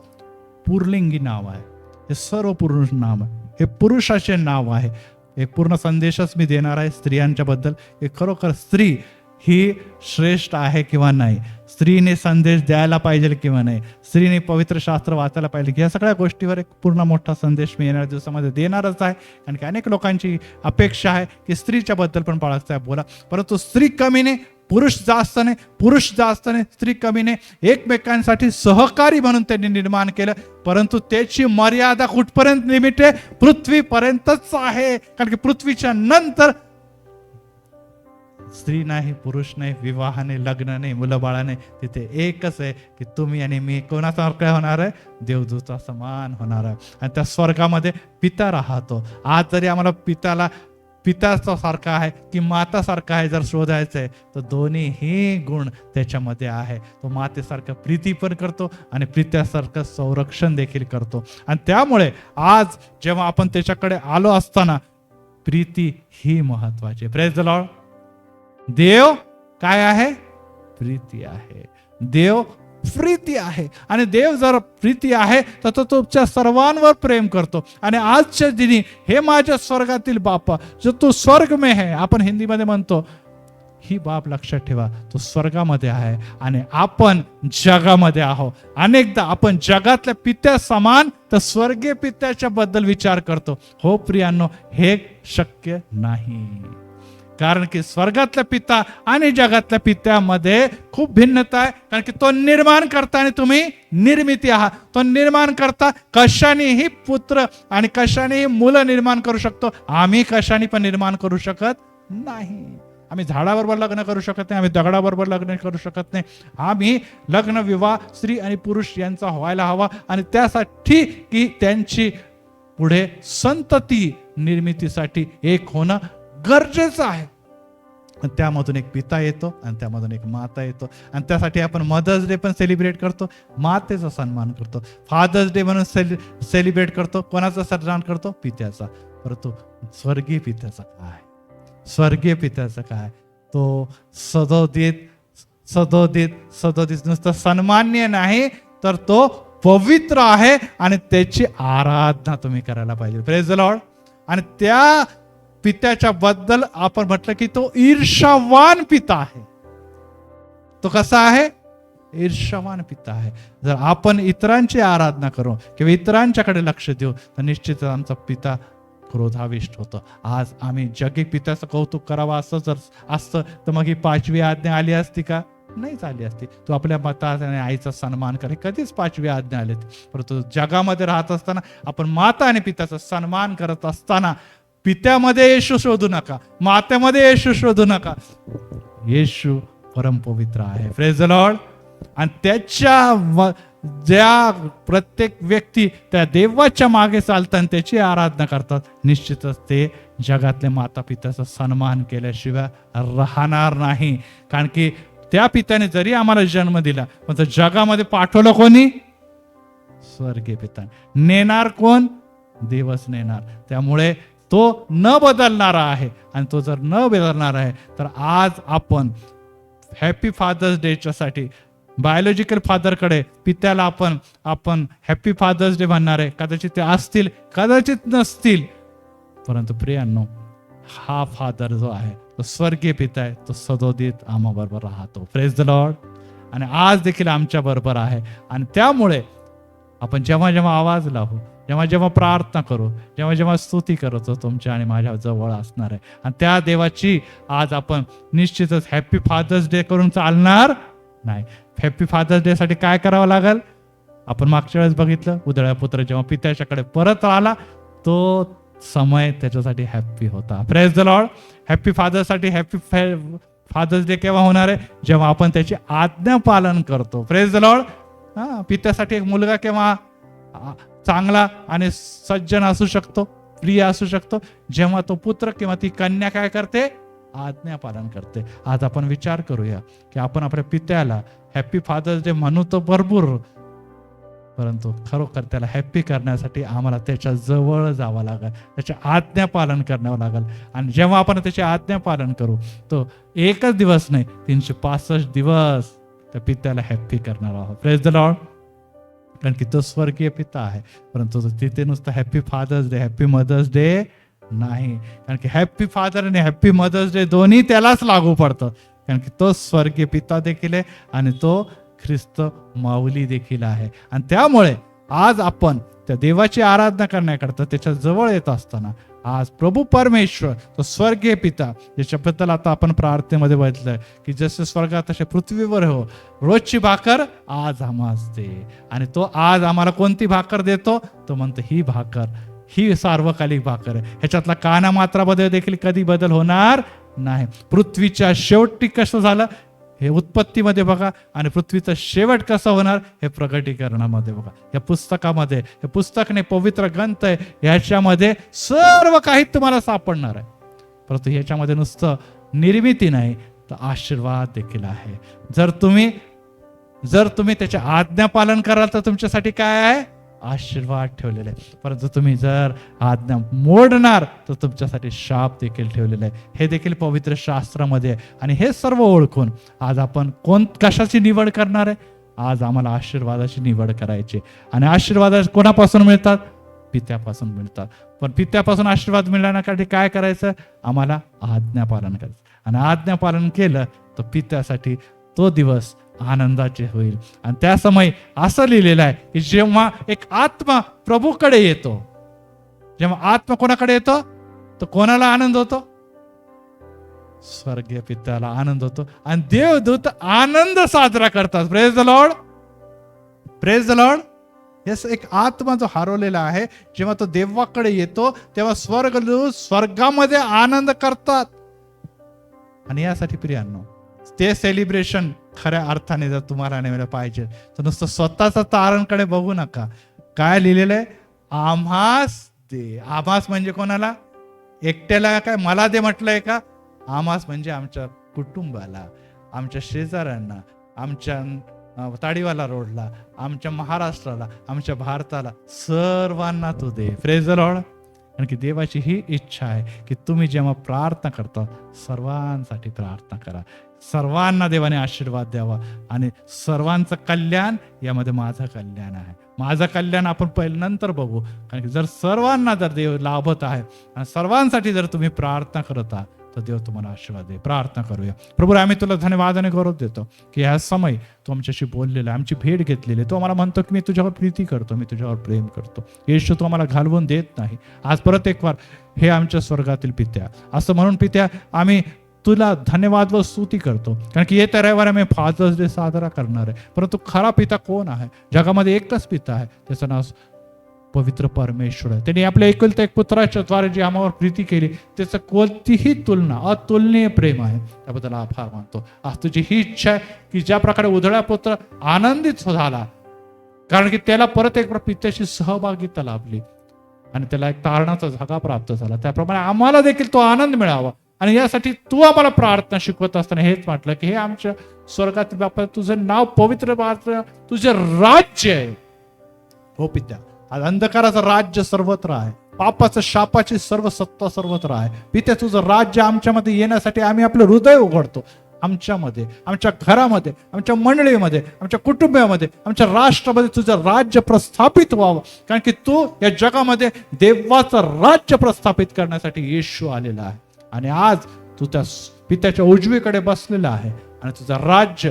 पुरलिंगी नाव आहे. हे सर्व पुरुष नाव आहे, हे पुरुषाचे नाव आहे. एक पूर्ण संदेशच मी देणार आहे स्त्रियांच्या बद्दल. हे खरोखर स्त्री ही श्रेष्ठ आहे किंवा नाही, स्त्रीने संदेश द्यायला पाहिजे किंवा नाही, स्त्रीने पवित्र शास्त्र वाचायला पाहिजे, या सगळ्या गोष्टीवर एक पूर्ण मोठा संदेश मी येणाऱ्या दिवसामध्ये देणारच आहे. कारण की अनेक लोकांची अपेक्षा आहे की स्त्रीच्या बद्दल पण बाळगता बोला. परंतु स्त्री कमी नाही, पुरुष जास्त नाही, पुरुष जास्त नाही, स्त्री कमी नाही, एकमेकांसाठी सहकारी म्हणून त्यांनी निर्माण केलं. परंतु त्याची मर्यादा कुठपर्यंत लिमिट आहे? पृथ्वीपर्यंतच आहे. कारण की पृथ्वीच्या नंतर स्त्री नाही, पुरुष नाही, विवाह नाही, लग्न नाही, मुलं बाळा नाही. तिथे एकच आहे की तुम्ही आणि मी कोणासारखं होणार आहे? देवदूता समान होणार आहे. आणि त्या स्वर्गामध्ये पिता राहतो. आज जरी आम्हाला पिताचा सारखा आहे की मातासारखा आहे जर शोधायचं आहे, तर दोन्हीही गुण त्याच्यामध्ये आहे. तो मातेसारखं प्रीती पण करतो आणि पित्यासारखं संरक्षण देखील करतो. आणि त्यामुळे आज जेव्हा आपण त्याच्याकडे आलो असताना प्रीती ही महत्वाची. Praise the Lord. देव काय आहे? प्रीती आहे. देव प्रीती आहे. आणि देव जर प्रीती आहे तर तो तुमच्या सर्वांवर प्रेम करतो. आणि आजच्या दिनी हे माझ्या स्वर्गातील बापा जो तू स्वर्ग में है, आपण हिंदीमध्ये म्हणतो, ही बाब लक्षात ठेवा, तो स्वर्गामध्ये आहे आणि आपण जगामध्ये आहोत. अनेकदा आपण जगातल्या पित्या समान तर स्वर्गीय पित्याच्या बद्दल विचार करतो. हो प्रियांनो, हे शक्य नाही. कारण की स्वर्गातल्या पिता आणि जगातल्या पित्यामध्ये खूप भिन्नता आहे. कारण की तो निर्माण करता आणि तुम्ही निर्मिती आहात. तो निर्माण करता कशानेही पुत्र आणि कशानेही मुलं निर्माण करू शकतो. आम्ही कशाने पण निर्माण करू शकत नाही. आम्ही झाडाबरोबर लग्न करू शकत नाही, आम्ही दगडाबरोबर लग्न करू शकत नाही. आम्ही लग्न विवाह स्त्री आणि पुरुष यांचा व्हायला हवा आणि त्यासाठी की त्यांची पुढे संतती निर्मितीसाठी एक होणं गरजेचं आहे. त्यामधून एक पिता येतो आणि त्यामधून एक माता येतो. आणि त्यासाठी आपण मदर्स डे पण सेलिब्रेट करतो, मातेचा सन्मान करतो. फादर्स डे म्हणून सेलिब्रेट करतो. कोणाचा सन्मान करतो? पित्याचा. परंतु स्वर्गीय पित्याचा काय? स्वर्गीय पित्याचा काय? तो सदोदित नुसतं सन्मान्य नाही तर तो पवित्र आहे आणि त्याची आराधना तुम्ही करायला पाहिजे. Praise the Lord. आणि त्या पित्याच्या बद्दल आपण म्हटलं की तो ईर्ष्यावान पिता आहे. तो कसा आहे? ईर्ष्यावान पिता आहे. जर आपण इतरांची आराधना करू किंवा इतरांच्याकडे लक्ष देऊ तर निश्चितच आमचा पिता क्रोधाविष्ट होतो. आज आम्ही जगी पित्याचं कौतुक करावं असं जर असतं तर मग ही 5वी आज्ञा आली असती का? नाहीच आली असती. तू आपल्या माता आणि आईचा सन्मान करे, कधीच 5वी आज्ञा आली. परंतु जगामध्ये राहत असताना आपण माता आणि पित्याचा सन्मान करत असताना पित्यामध्ये येशू शोधू नका, मातेमध्ये येशू शोधू नका. येशू परमपवित्र आहे. Praise the Lord. आणि त्याच्या ज्या प्रत्येक व्यक्ती त्या देवाच्या मागे चालतात आणि त्याची आराधना करतात, निश्चितच ते जगातले माता पित्याचा सन्मान केल्याशिवाय राहणार नाही. कारण की त्या पित्याने जरी आम्हाला जन्म दिला पण तर जगामध्ये पाठवलं कोणी? स्वर्गीय पिता. नेणार कोण? देवच नेणार. त्यामुळे तो न बदलणारा आहे. आणि तो जर न बदलणार आहे तर आज आपण हॅपी फादर्स डेच्या साठी बायोलॉजिकल फादरकडे पित्याला आपण हॅपी फादर्स डे म्हणणार आहे. कदाचित ते असतील, कदाचित नसतील. परंतु प्रियांनो, हा फादर जो आहे तो स्वर्गीय पिता आहे. तो सदोदित आम्हा बरोबर राहतो. Praise the Lord. आणि आज देखील आमच्या बरोबर आहे. आणि त्यामुळे आपण जेव्हा जेव्हा आवाज लावू, जेव्हा जेव्हा प्रार्थना करू, जेव्हा जेव्हा स्तुती करतो, तुमच्या आणि माझ्या जवळ असणार आहे. आणि त्या देवाची आज आपण निश्चितच हॅपी फादर्स डे करून चालणार नाही. हॅपी फादर्स डे साठी काय करावं लागेल? आपण मागच्या वेळेस बघितलं, उदळ्या पुत्र जेव्हा पित्याच्याकडे परत आला तो समय त्याच्यासाठी हॅपी होता. Praise the lord. Happy father's साठी हॅपी फादर्स डे केव्हा होणार आहे? जेव्हा आपण त्याची आज्ञा पालन करतो. Praise the Lord. पित्यासाठी एक मुलगा केव्हा चांगला आणि सज्जन असू शकतो, प्रिय असू शकतो? जेव्हा तो पुत्र किंवा ती कन्या काय करते? आज्ञा पालन करते. आज आपण विचार करूया की आपण आपल्या पित्याला हॅपी फादर्स डे म्हणू तर भरपूर, परंतु खरोखर त्याला हॅपी करण्यासाठी आम्हाला त्याच्या जवळ जावं लागेल, त्याच्या आज्ञा पालन करावं लागेल. आणि जेव्हा आपण त्याची आज्ञा पालन करू तो एकच दिवस नाही, 365 दिवस त्या पित्याला हॅपी करणार आहोत. Praise the Lord. कारण की तो स्वर्गीय पिता आहे. परंतु तिथे नुसतं happy fathers day, happy mother's day नाही. कारण की हॅपी फादर आणि हॅपी मदर्स डे दोन्ही त्यालाच लागू पडतं. कारण की तो स्वर्गीय पिता देखील आहे आणि तो ख्रिस्त माऊली देखील आहे. आणि त्यामुळे आज आपण त्या देवाची आराधना करण्याकरता त्याच्या जवळ येत असताना आज प्रभू परमेश्वर तो स्वर्गीय पिता, ज्याच्याबद्दल आता आपण प्रार्थनेमध्ये बघितलंय की जसे स्वर्गात तसे पृथ्वीवर हो, रोजची भाकर आज आम्हास दे. आणि तो आज आम्हाला कोणती भाकर देतो? तो म्हणतो ही भाकर, ही सार्वकालिक भाकर आहे. ह्याच्यातला काना मात्रामध्ये देखील कधी बदल होणार नाही. पृथ्वीच्या शेवटी कसं झालं हे उत्पत्तीमध्ये बघा, आणि पृथ्वीचा शेवट कसा होणार हे प्रगटीकरणामध्ये बघा. या पुस्तकामध्ये, हे पुस्तक नाही पवित्र ग्रंथ आहे, ह्याच्यामध्ये सर्व काही तुम्हाला सापडणार आहे. परंतु ह्याच्यामध्ये नुसतं निर्मिती नाही तर आशीर्वाद देखील आहे. जर तुम्ही त्याचे आज्ञा पालन कराल तर तुमच्यासाठी काय आहे? आशीर्वाद ठेवलेले आहे. परंतु तुम्ही जर आज्ञा मोडणार तर तुमच्यासाठी शाप देखील ठेवलेला आहे. हे देखील पवित्र शास्त्रामध्ये आहे. आणि हे सर्व ओळखून आज आपण कशाची निवड करणार आहे? आज आम्हाला आशीर्वादाची निवड करायची. आणि आशीर्वाद कोणापासून मिळतात? पित्यापासून मिळतात. पण पित्यापासून आशीर्वाद मिळण्यासाठी काय करायचं? आम्हाला आज्ञा पालन करायचं. आणि आज्ञा पालन केलं तर पित्यासाठी तो दिवस आनंदाचे होईल. आणि त्या समय असं लिहिलेलं आहे की जेव्हा एक आत्मा प्रभूकडे येतो, जेव्हा आत्मा कोणाकडे येतो तर कोणाला आनंद होतो? स्वर्गीय पित्याला आनंद होतो. आणि देवदूत आनंद साजरा करतात. Praise the Lord, praise the Lord. Yes, एक आत्मा जो हरवलेला आहे, जेव्हा तो देवाकडे येतो तेव्हा स्वर्गदूत स्वर्गामध्ये आनंद करतात. आणि यासाठी प्रियांनो, ते सेलिब्रेशन खऱ्या अर्थाने जर तुम्हाला नेमलं पाहिजे तर नुसतं स्वतःचा तारणकडे बघू नका. काय लिहिलेलं आहे? आम्हास दे. आम्हास म्हणजे कोणाला? एकट्याला काय मला दे म्हटलंय का? आम्हास म्हणजे आमच्या कुटुंबाला, आमच्या शेजाऱ्यांना, आमच्या ताडीवाला रोडला, आमच्या महाराष्ट्राला, आमच्या भारताला, सर्वांना तू दे. Praise the Lord. कारण की देवाची ही इच्छा आहे की तुम्ही जेव्हा प्रार्थना करता सर्वांसाठी प्रार्थना करा. सर्वांना देवाने आशीर्वाद द्यावा आणि सर्वांचं कल्याण यामध्ये माझं कल्याण आहे. माझं कल्याण आपण पहिलं नंतर बघू. कारण की जर सर्वांना जर देव लाभत आहे आणि सर्वांसाठी जर तुम्ही प्रार्थना करत आहात तर देव तुम्हाला आशीर्वाद दे. प्रार्थना करूया. प्रभू, आम्ही तुला धन्यवाद आणि गौरव देतो की ह्या समय तू आमच्याशी बोललेला आहे, आमची भेट घेतलेली आहे. तो आम्हाला म्हणतो की मी तुझ्यावर प्रीती करतो, मी तुझ्यावर प्रेम करतो. येशू तू आम्हाला घालवून देत नाही. आज परत एक वार हे आमच्या स्वर्गातील पित्या, असं म्हणून पित्या आम्ही तुला धन्यवाद व स्तुती करतो. कारण की येत्या रविवारी आम्ही फादर्स डे साजरा करणार आहे. परंतु खरा पिता कोण आहे? जगामध्ये एकच पिता आहे, त्याचं नाव पवित्र परमेश्वर आहे. त्यांनी आपल्या एकुलत्या एक पुत्राच्या द्वारे जी आम्हावर प्रीती केली त्याचं कोणतीही तुलना, अतुलनीय प्रेम आहे. त्याबद्दल आभार मानतो. आज तुझी ही इच्छा आहे की ज्या प्रकारे उधळा पुत्र आनंदित झाला कारण की त्याला परत एक पित्याची सहभागिता लाभली आणि त्याला एक तारणाचा जागा प्राप्त झाला, त्याप्रमाणे आम्हाला देखील तो आनंद मिळावा. आणि यासाठी तू आम्हाला प्रार्थना शिकवत असताना हेच म्हटलं की हे आमच्या स्वर्गातील बापा, तुझं नाव पवित्र, तुझे राज्य आहे. हो पित्या, आज अंधकाराचं राज्य सर्वत्र आहे, पापाचं शापाची सर्व सत्ता सर्वत्र आहे. पित्या, तुझं राज्य आमच्यामध्ये येण्यासाठी आम्ही आपलं हृदय उघडतो. आमच्यामध्ये, आमच्या घरामध्ये, आमच्या मंडळीमध्ये, आमच्या कुटुंबामध्ये, आमच्या राष्ट्रामध्ये तुझं राज्य प्रस्थापित व्हावं. कारण की तू या जगामध्ये देवाचं राज्य प्रस्थापित करण्यासाठी येशू आलेला आहे. आणि आज तू त्या पित्याच्या उजवीकडे बसलेला आहे आणि तुझं राज्य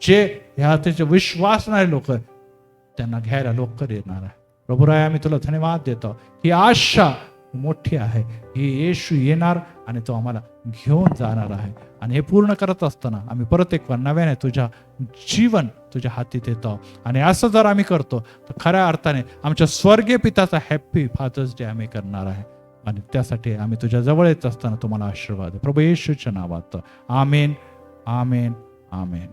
जे ह्या त्याचे विश्वासणारे लोक त्यांना घ्यायला लवकर येणार आहे. प्रभुराय, आम्ही तुला धन्यवाद देतो. ही आशा मोठी आहे, ही येशू येणार आणि तो आम्हाला घेऊन जाणार आहे. आणि हे पूर्ण करत असताना आम्ही परत एक नव्याने तुझ्या जीवन तुझ्या हाती देतो. आणि असं जर आम्ही करतो तर खऱ्या अर्थाने आमच्या स्वर्गीय पिताचा हॅपी फादर्स डे आम्ही करणार आहे. आणि त्यासाठी आम्ही तुझ्या जवळ येत असताना तुम्हाला आशीर्वाद प्रभू येशूच्या नावात. आमेन, आमेन, आमेन.